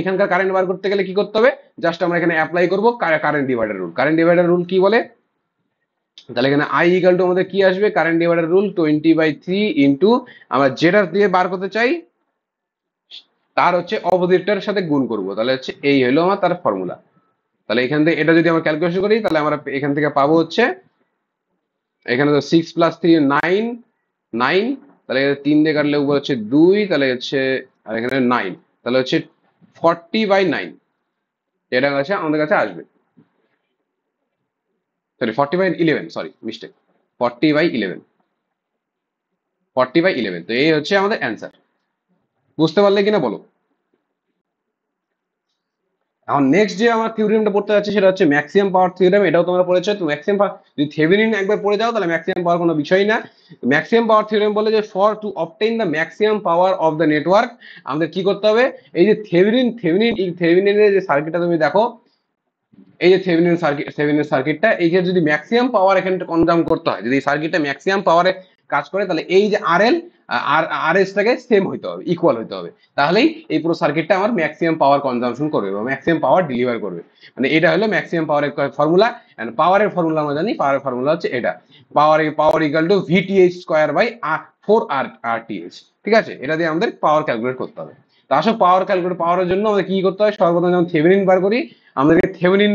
এখানকার কারেন্ট বার করতে গেলে কি করতে হবে, জাস্ট আমরা এখানে অ্যাপ্লাই করবো current divider rule. Current divider rule কি বলে, তাহলে এখানে i ইকাল টু আমাদের কি আসবে, কারেন্ট ডিভাইডার রুল 20/3 ইন্টু আমরা যেটা দিয়ে বার করতে চাই তার হচ্ছে অপোজিটটার সাথে গুণ করব, তাহলে হচ্ছে এই হলো আমার তার ফর্মুলা। তাহলে এখান থেকে এটা যদি আমরা ক্যালকুলেশন করি তাহলে আমরা এখান থেকে পাবো হচ্ছে, এখানে তো 6 + 3 9, 9, তাহলে 3 দিয়ে কাটলে উপর হচ্ছে 2, তাহলে হচ্ছে আর এখানে 9, তাহলে হচ্ছে 40/9 এটা কাছে আমাদের কাছে আসবে, সরি 40/11, সরি মিস্টেক, 40/11, 40/11। তো এই হচ্ছে আমাদের অ্যান্সার। বুঝতে পারলে কিনা বলো। এখন নেক্সট যে আমার থিওরেমটা পড়তে যাচ্ছে সেটা হচ্ছে ম্যাক্সিমাম পাওয়ার থিওরেম। এটাও তোমরা পড়েছো, তো ম্যাক্সিমাম যদি থেভেনিন একবার পড়ে যাও তাহলে ম্যাক্সিমাম পাওয়ার কোনো বিষয় না। ম্যাক্সিমাম পাওয়ার থিওরেম বলে যে for two obtain the maximum power of the network আমাদের কি করতে হবে, এই যে থেভেনিনের যে সার্কিটটা তুমি দেখো, এই যে থেভেনিনের সার্কিটটা, এই যে যদি ম্যাক্সিমাম পাওয়ার এখানে কনজাম করতে হয়, যদি সার্কিটটা ম্যাক্সিমাম পাওয়ারে কাজ করে, তাহলে এই যে আরএল আর আরএস টাকে সেম হইতে হবে, ইকুয়াল হইতে হবে, তাহলেই এই পুরো সার্কিটটা আমার ম্যাক্সিমাম পাওয়ার কনজাম্পশন করবে বা ম্যাক্সিমাম পাওয়ার ডেলিভার করবে। মানে এটা হলো ম্যাক্সিমাম পাওয়ারের ফর্মুলা। এন্ড পাওয়ারের ফর্মুলা আমরা জানি, পাওয়ারের ফর্মুলা হচ্ছে এটা, power equal to VTH square by 4 RTH। ঠিক আছে, এটা দিয়ে আমাদের পাওয়ার ক্যালকুলেট করতে হবে। তো আসলে পাওয়ার ক্যালকুলেট পাওয়ার জন্য আমাদের কি করতে হয়, সর্বপ্রথম যেমন থেভেনিন বার করি, আমাদেরকে থেভেনিন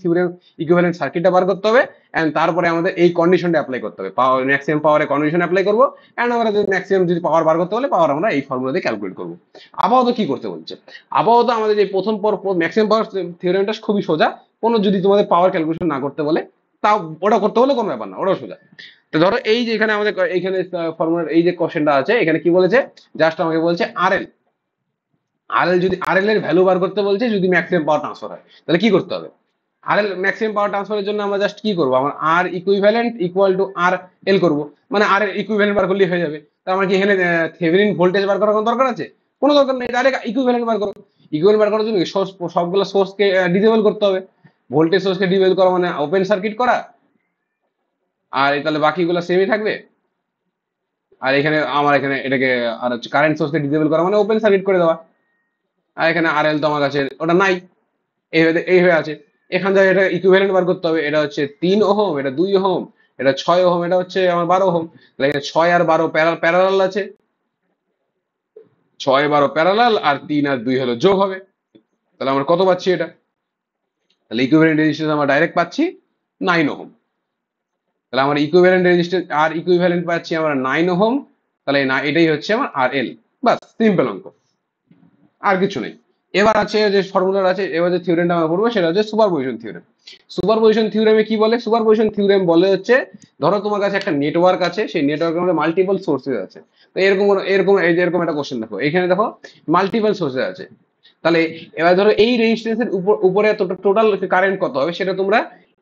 থিওরেম ইকুইভ্যালেন্ট সার্কিটটা বার করতে হবে, এন্ড তারপরে আমাদের এই কন্ডিশনটা অ্যাপ্লাই করতে হবে, পাওয়ার ম্যাক্সিমাম পাওয়ারের কন্ডিশন অ্যাপ্লাই করব, এন্ড আমরা যদি ম্যাক্সিমাম যদি পাওয়ার বার করতে হলে পাওয়ার আমরা এই ফর্মুলা দিয়ে ক্যালকুলেট করব। আপাতত কি করতে বলছে, আপাতত আমাদের যে প্রথম ম্যাক্সিমাম পাওয়ার থিওরেমটা খুবই সোজা, কোনো যদি তোমাদের পাওয়ার ক্যালকুলেশন না করতে বলে তাও ওটা করতে হলে কোনো ব্যাপার না, ওটাও সোজা। তো ধরো এই যে এখানে আমাদের এখানে ফর্মুলার এই যে কোশ্চেনটা আছে, এখানে কি বলেছে, জাস্ট আমাকে বলছে আরএল, যদি আরএল এর ভ্যালু বার করতে বলছে যদি ম্যাক্সিমাম পাওয়ার ট্রান্সফার হয়, তাহলে কি করতে হবে, আরএল ম্যাক্সিমাম পাওয়ার ট্রান্সফারের জন্য আমরা জাস্ট কি করবো, আমরা আর ইকুইভ্যালেন্ট ইকুয়াল টু আর এল করবো, মানে আর এর ইকুইভ্যালেন্ট বার করলেই হয়ে যাবে। তো আমার কি এখানে থেভেনিন ভোল্টেজ বার করার কোনো দরকার আছে, কোনো দরকার নেই, ডাইরেক্ট ইকুইভ্যালেন্ট বার করো। ইকুইভ্যালেন্ট বার করার জন্য সবগুলো সোর্সকে ডিসেবল করতে হবে, ভোল্টেজ সোর্সকে ডিসেবল করা মানে ওপেন সার্কিট করা, আর তাহলে বাকিগুলো সেমই থাকবে। আর এখানে আমার এখানে এটাকে আর হচ্ছে কারেন্ট সোর্সকে ডিসেবল করা মানে ওপেন সার্কিট করে দেওয়া। আর এখানে আরএল তো আমার কাছে ওটা নাই, এই হয়ে আছে। এখান থেকে এটা ইকুইভ্যালেন্ট বার করতে হবে, এটা হচ্ছে 3 ওহম, এটা 2 ওহম, এটা 6 ওহম, এটা হচ্ছে আমার 12 ওহম। তাহলে এখানে 6 আর 12 প্যারালাল আছে, 6 12 প্যারালাল, আর 3 আর 2 হলো যোগ হবে। তাহলে আমরা কত পাচ্ছি এটা? তাহলে ইকুইভ্যালেন্ট রেজিস্ট্যান্স আমরা ডাইরেক্ট পাচ্ছি 9 ওহম। তাহলে আমার ইকুইভ্যালেন্ট রেজিস্ট্যান্স আর ইকুইভ্যালেন্ট পাচ্ছি আমরা 9 ওহম। তাহলে না, এটাই হচ্ছে আমার আর এল। বাস, সিম্পল অঙ্ক, আর কিছু নেই। এবার আছে যে ফর্মুলা আছে, এবার যে থিওরেমটা আমরা পড়বো সেটা হচ্ছে সুপারপজিশন থিওরেম। সুপারপজিশন থিওরেমে কি বলে? সুপারপজিশন থিওরেম বলে হচ্ছে, ধরো তোমার কাছে একটা নেটওয়ার্ক আছে, সেই নেটওয়ার্কের মধ্যে মাল্টিপল সোর্সেস আছে। তো এরকম এরকম এই যে এরকম একটা কোশ্চেন দেখো, এখানে দেখো মাল্টিপল সোর্সেস আছে। তাহলে এবার ধরো এই রেজিস্ট্যান্সের উপরে টোটাল কারেন্ট কত হবে সেটা তোমরা,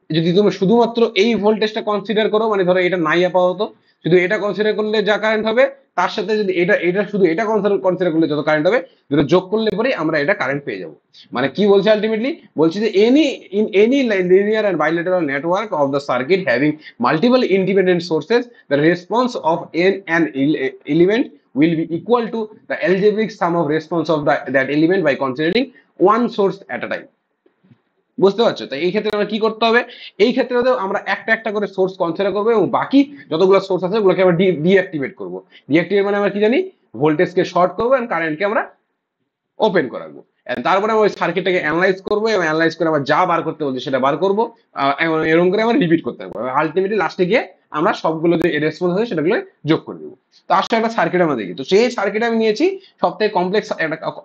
যদি তুমি শুধুমাত্র এই ভোল্টেজটা কনসিডার করো, মানে ধরো এটা নাই আপাতত, শুধু এটা কনসিডার করলে যা কারেন্ট হবে, তার সাথে যদি এটা শুধু এটা কনসিডার করলে যত কারেন্ট হবে, দুটো যোগ করলে পরে আমরা এটা কারেন্ট পেয়ে যাবো। মানে কি বলছে আলটিমেটলি? বলছে যে any linear and bilateral network of the circuit having multiple independent sources, the response of an element will be equal to the algebraic sum of response of that element by considering one source at a time। বুঝতে পারছো? তো এই ক্ষেত্রে আমরা কি করতে হবে? এই ক্ষেত্রে আমরা একটা একটা করে সোর্স কনসিডার করবো, এবং বাকি যতগুলো সোর্স আছে ওগুলোকে আমরা ডিঅ্যাক্টিভেট করবো। ডিঅ্যাক্টিভেট মানে আমরা কি জানি? ভোল্টেজকে শর্ট করবো এবং কারেন্টকে আমরা ওপেন করাবো। তারপরে আমরা ওই সার্কিটটাকে অ্যানালাইজ করবো, এবং অ্যানালাইজ করে আমরা যা বার করতে বলছি সেটা বার করবো। এরকম করে আমরা রিপিট করতে থাকবো, আলটিমেটলি লাস্টে গিয়ে আমরা সবগুলো যে রেসপন্স আছে সেটাগুলো যোগ করে দেবো। তো আসলে একটা সার্কিট আমরা দেখি, তো সেই সার্কিট আমি নিয়েছি সব থেকে কমপ্লেক্স,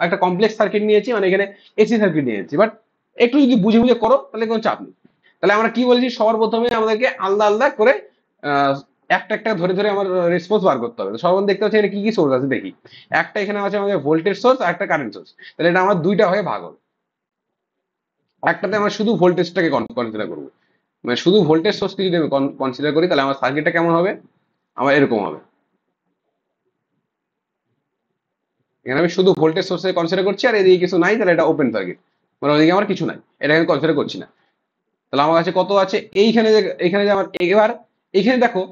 একটা কমপ্লেক্স সার্কিট নিয়েছি, মানে এখানে এসি সার্কিট নিয়েছি। বাট একটু যদি বুঝে বুঝে করো তাহলে কোনো চাপ নেই। তাহলে আমরা কি বলেছি? সবার প্রথমে আমাদেরকে আলাদা আলাদা করে একটা একটা ধরে ধরে আমার রেসপন্স বার করতে হবে। সর্বপ্রথম দেখতে পাচ্ছি এখানে কি কি সোর্স আছে দেখি। একটা এখানে আছে আমাদের ভোল্টেজ সোর্স আর একটা কারেন্ট সোর্স। তাহলে এটা আমার দুইটা হয়ে ভাগ হবে। একটাতে আমরা শুধু ভোল্টেজটাকে কনসিডার করবো, মানে শুধু ভোল্টেজ সোর্সকে যদি আমি কনসিডার করি, তাহলে আমার সার্কিটটা কেমন হবে? আমার এরকম হবে। এখানে আমি শুধু ভোল্টেজ সোর্সে কনসিডার করছি, আর এদিকে কিছু নাই, তাহলে এটা ওপেন সার্কিট, মানে ওদিকে আমার কিছু নাই, এটা আমি কনসিডার করছি না। তাহলে আমার কাছে কত আছে? এইখানে যে আমার এবার এখানে দেখো,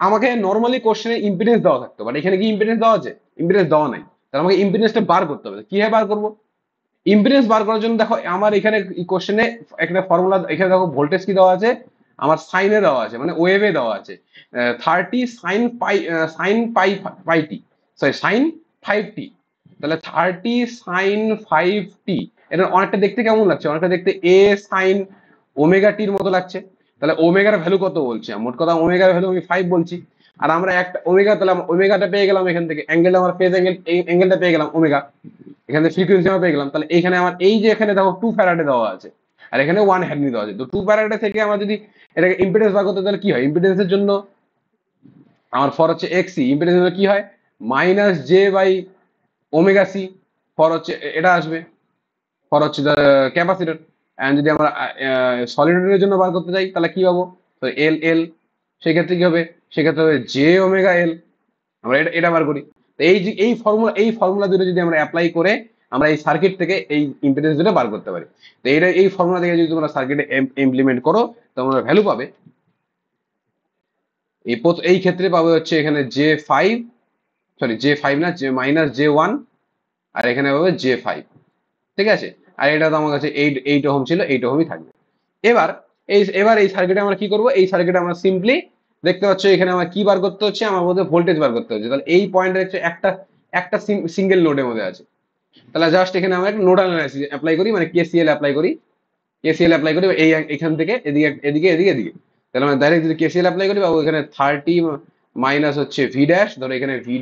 আমাকে নর্মালি কোশ্চেনে ইম্পিডেন্স দেওয়া থাকতো, বাট এখানে কি ইম্পিডেন্স দেওয়া আছে? ইম্পিডেন্স দেওয়া নাই। তাহলে আমাকে ইম্পিডেন্সটা বার করতে হবে। কিভাবে বার করবো? ইম্পিডেন্স বার করার জন্য দেখো আমার এখানে কোশ্চেনে একটা ফর্মুলা, এখানে দেখো ভোল্টেজ কি দেওয়া আছে, আমার সাইনে দেওয়া আছে, মানে ওয়েভে দেওয়া আছে 30 sin pi টি, সরি sin 5t। তাহলে 30 sin 5t, এটা অনেকটা দেখতে কেমন লাগছে? অনেকটা দেখতে এ সাইন ওমেগা টির মতো লাগছে। তাহলে ওমেগার ভ্যালু কত বলছি? মোট কথা ওমেগার ভ্যালু আমি 5 বলছি। আর আমরা একটা ওমেগা, তাহলে ওমেগাটা পেয়ে গেলাম এখান থেকে, অ্যাঙ্গেলটা আমার ফেজ অ্যাঙ্গেল, এই অ্যাঙ্গেলটা পেয়ে গেলাম ওমেগা। এখানে ফ্রিকোয়েন্সি আমরা পেয়ে গেলাম। তাহলে এখানে আমার এই যে এখানে দেখো 2 ফ্যারাডে দেওয়া আছে, আর এখানে 1 হেনরি দেওয়া আছে। তো 2 ফ্যারাডে থেকে আমরা যদি এটাকে ইম্পিডেন্স বার করতে, তাহলে কি হয়? ইম্পিডেন্সের জন্য আমার ফর হচ্ছে এক্সি, ইম্পিডেন্স কি হয়? Minus J by omega C. ফর হচ্ছে এটা আসবে, ফর হচ্ছে ক্যাপাসিটর। এন্ড যদি আমরা সলিডের জন্য বার করতে যাই তাহলে কি পাবো? তো এল এল, সেক্ষেত্রে কি হবে? সেক্ষেত্রে হবে জে ওমেগা এল। আমরা এটা এটা বার করি। তো এই যে এই ফর্মুলা দুটো যদি আমরা অ্যাপ্লাই করে আমরা এই সার্কিট থেকে এই ইম্পিডেন্স দুটো বার করতে পারি। তো এই ফর্মুলা থেকে যদি তোমরা সার্কিটে ইমপ্লিমেন্ট করো, তোমরা ভ্যালু পাবে। এই ক্ষেত্রে পাবে হচ্ছে এখানে J5, সরি J5 না, -J1, আর এখানে পাবে J5। ঠিক আছে? আর এটা তো আমার কাছে 8 ওহম ছিল, 8 ওহমই থাকবে। এবার এই সার্কিটে আমরা কি করব? এই সার্কিটে আমরা সিম্পলি দেখতে পাচ্ছ এখানে আমার কি বার করতে হচ্ছে? আমার মধ্যে ভোল্টেজ বার করতে হচ্ছে। তাহলে এই পয়েন্টে হচ্ছে একটা একটা সিঙ্গেল নোডের মধ্যে আছে। তাহলে জাস্ট এখানে আমরা একটা নোডাল অ্যানালাইসিস অ্যাপ্লাই করি, মানে কেসিএল অ্যাপ্লাই করি। কেসিএল অ্যাপ্লাই করি এই এখান থেকে এদিকে এদিকে এদিকে এদিকে। তাহলে আমরা ডাইরেক্ট যদি কেসিএল অ্যাপ্লাই করি, পাবো এখানে 30 মাইনাস হচ্ছে ভি ড্যাশ, ধরো এখানে ভি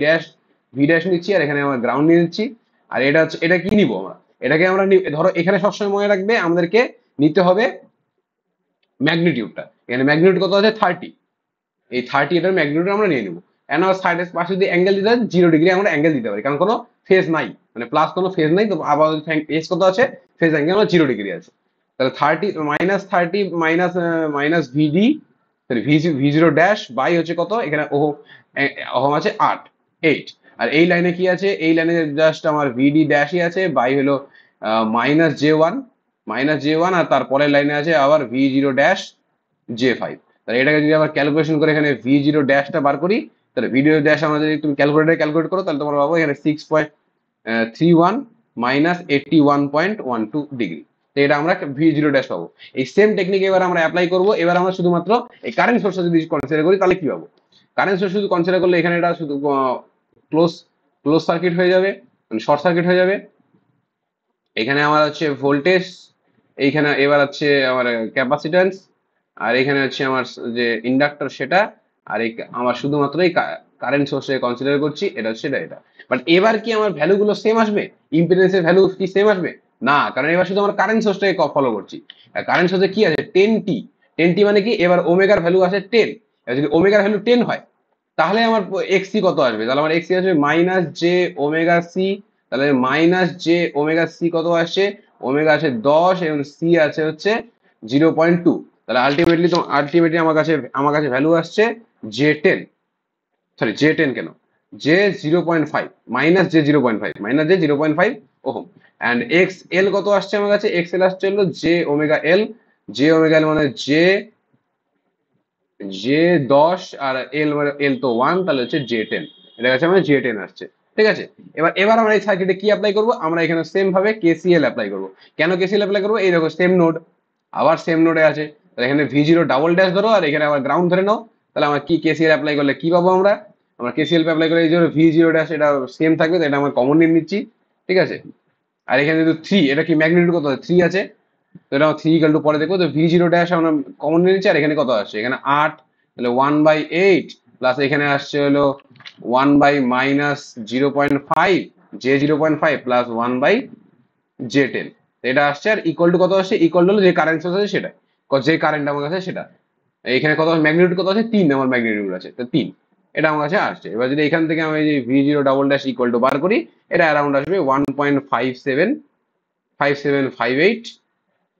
ড্যাশ নিচ্ছি, আর এখানে আমরা গ্রাউন্ড নিয়ে নিচ্ছি। আর এটা হচ্ছে, এটা কি নিব আমরা? এটাকে আমরা ধরো এখানে সবসময় মনে রাখবে আমাদেরকে নিতে হবে ম্যাগনিটিউডটা। এখানে ম্যাগনিটিউড কত আছে? 30। এই 30 এটার ম্যাগনিটিউড আমরা নিয়ে নেবো। এন্ড আমার সাইডের পাশে যদি অ্যাঙ্গেল দিতে হয় 0 ডিগ্রি আমরা অ্যাঙ্গেল দিতে পারি, কারণ কোনো ফেজ নাই, মানে প্লাস কোনো ফেজ নাই। তো আবার ফেজ কত আছে? ফেজ অ্যাঙ্গেল আমার 0 ডিগ্রি আছে। তাহলে 30 minus minus VD, sorry V zero dash by হচ্ছে কত? এখানে ওহম আছে 8। আর এই লাইনে কি আছে? এই লাইনে জাস্ট আমার ভিডি ড্যাশই আছে, বাই হলো -J1, আর তারপরের লাইনে আছে আবার ভি জিরো ড্যাশ J5। তাহলে এটাকে যদি আবার ক্যালকুলেশন করে এখানে ভি জিরো ড্যাশটা বার করি, তাহলে ভিডিও ড্যাশ আমরা যদি তুমি ক্যালকুলেট করো তাহলে তোমরা পাবো এখানে 6.31 মাইনাস 81.12 ডিগ্রি। তো এটা আমরা v0 ড্যাশ পাবো। এই সেম টেকনিক এবার আমরা অ্যাপ্লাই করবো। এবার আমরা শুধুমাত্র এই কারেন্ট সোর্সটা যদি কনসিডার করি তাহলে কি পাবো? কারেন্ট সোর্স শুধু কনসিডার করলে এখানে এটা শুধু ক্লোজ ক্লোজ সার্কিট হয়ে যাবে, মানে শর্ট সার্কিট হয়ে যাবে। এখানে আমার হচ্ছে ভোল্টেজ, এইখানে এবার হচ্ছে আমার ক্যাপাসিট্যান্স, আর এখানে হচ্ছে আমার যে ইন্ডাক্টর সেটা, আর এই আমার শুধুমাত্র এই কারেন্ট সোর্সে কনসিডার করছি, এটা হচ্ছে এটা। বাট এবার কি আমার ভ্যালুগুলো সেম আসবে? ইম্পিডেন্সের ভ্যালু কি সেম আসবে? না, কারণ এবার শুধু আমার কারেন্ট সোর্সটাকে ফলো করছি। কারেন্ট সোর্সে কি আছে? 10t। 10t মানে কি? এবার ওমেগার ভ্যালু আছে 10। এবার যদি ওমেগার ভ্যালু 10 হয় তাহলে আমার এক্সি কত আসবে? তাহলে আমার এক্সি আসবে মাইনাস জে ওমেগা সি। তাহলে মাইনাস জে ওমেগা সি কত আসছে? ওমেগা আছে 10 এবং সি আছে হচ্ছে 0.2। তাহলে আলটিমেটলি আমার কাছে ভ্যালু আসছে J10। সরি, J10 কেন, J0.5, minus J 0.5 ohm. And X L কত আসছে আমার কাছে? এক্স এল আসছে হলো জে ওমেগা এল। জে ওমেগা এল মানে জে 10, আর এল মানে এল তো 1, তাহলে হচ্ছে J10। এটা কাছে আমার J10 আসছে। ঠিক আছে, এবার আমরা এই সার্কিটে কি অ্যাপ্লাই করব? আমরা এখানে সেম ভাবে কেসিএল অ্যাপ্লাই করব। কেন কেসিএল অ্যাপ্লাই করব? এই দেখো সেম নোড, আবার সেম নোডে আছে। তাহলে এখানে v0 ড্যাশ ধরো আর এখানে আবার গ্রাউন্ড ধরে নাও। তাহলে আমরা কি কেসিএল অ্যাপ্লাই করলে কি পাবো? আমরা কেসিএল অ্যাপ্লাই করে এই যে v0 ড্যাশ এটা সেম থাকবে, তো এটা আমরা কমন নিয়ে নিচ্ছি। ঠিক আছে, আর এখানে যেহেতু 3, এটা কি ম্যাগনিটিউড কত? 3 আছে, তো এটা 3 পরে দেখবো। তো v0 ড্যাশ আমরা কমন নিয়ে নিচ্ছি, আর এখানে কত আসছে? এখানে 8, তাহলে 1/8 প্লাস এখানে আসছে হলো 1/-0.5 J0.5 প্লাস 1/J10। এটা আসছে, আর ইকুয়াল টু কত আসছে? ইকুয়াল টু হলো যে কারেন্ট সোর্স আছে সেটা, যে কারেন্ট আমার কাছে সেটা। এখানে কত ম্যাগনিটিউড কত আছে? 3 আমার ম্যাগনিটিউড আছে, তো 3 এটা আমার কাছে আসছে। এবার যদি এখান থেকে আমি যে v0 ড্যাশ ইকুয়াল টু বার করি, এটা অ্যারাউন্ড আসবে 1.5758,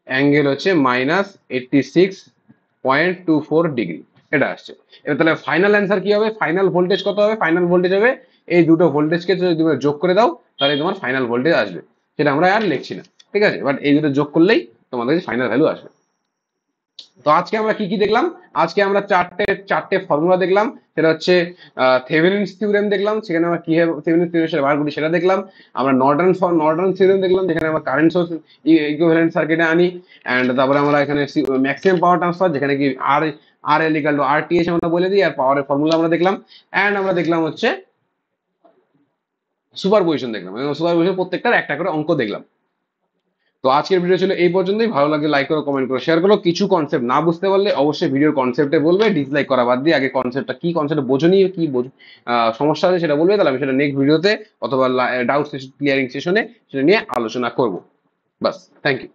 অ্যাঙ্গেল হচ্ছে -86.24 ডিগ্রি, এটা আসছে। এবার তাহলে ফাইনাল অ্যান্সার কি হবে? ফাইনাল ভোল্টেজ কত হবে? ফাইনাল ভোল্টেজ হবে এই দুটো ভোল্টেজকে যদি তুমি যোগ করে দাও তাহলে তোমার ফাইনাল ভোল্টেজ আসবে। সেটা আমরা আর লিখছি না, ঠিক আছে, বাট এই দুটো যোগ করলেই তোমাদের ফাইনাল ভ্যালু আসবে। তো আজকে আমরা কি কি দেখলাম? আজকে আমরা চারটে ফর্মুলা দেখলাম। সেটা হচ্ছে থেভেনিনস থিওরেম দেখলাম, সেখানে আমরা কিভাবে থেভেনিনস থিওরেম সেটা বার করি সেটা দেখলাম। আমরা নর্টন থিওরেম দেখলাম, যেখানে আমরা কারেন্ট সোর্স ইকুইভ্যালেন্ট সার্কিটে আনি। এন্ড তারপরে আমরা এখানে ম্যাক্সিমাম পাওয়ার ট্রান্সফার, যেখানে কি R L equal to R T H আমরা বলে দিই, আর পাওয়ারের ফর্মুলা আমরা দেখলাম। এন্ড আমরা দেখলাম হচ্ছে সুপারপজিশন দেখলাম, এবং সুপারপজিশন প্রত্যেকটার একটা করে অঙ্ক দেখলাম। তো আজকের ভিডিও ছিল এই পর্যন্তই। ভালো লাগলে লাইক করো, কমেন্ট করো, শেয়ার করো। কিছু কনসেপ্ট না বুঝতে পারলে অবশ্যই ভিডিওর কনসেপ্টে বলবে, ডিসলাইক করা বাদ দিয়ে আগে কনসেপ্টটা কি, কনসেপ্ট বোঝনি, কি সমস্যা আছে সেটা বলবে, তাহলে আমি সেটা নেক্সট ভিডিওতে অথবা ডাউট ক্লিয়ারিং সেশনে সেটা নিয়ে আলোচনা করব। বাস, থ্যাংক ইউ।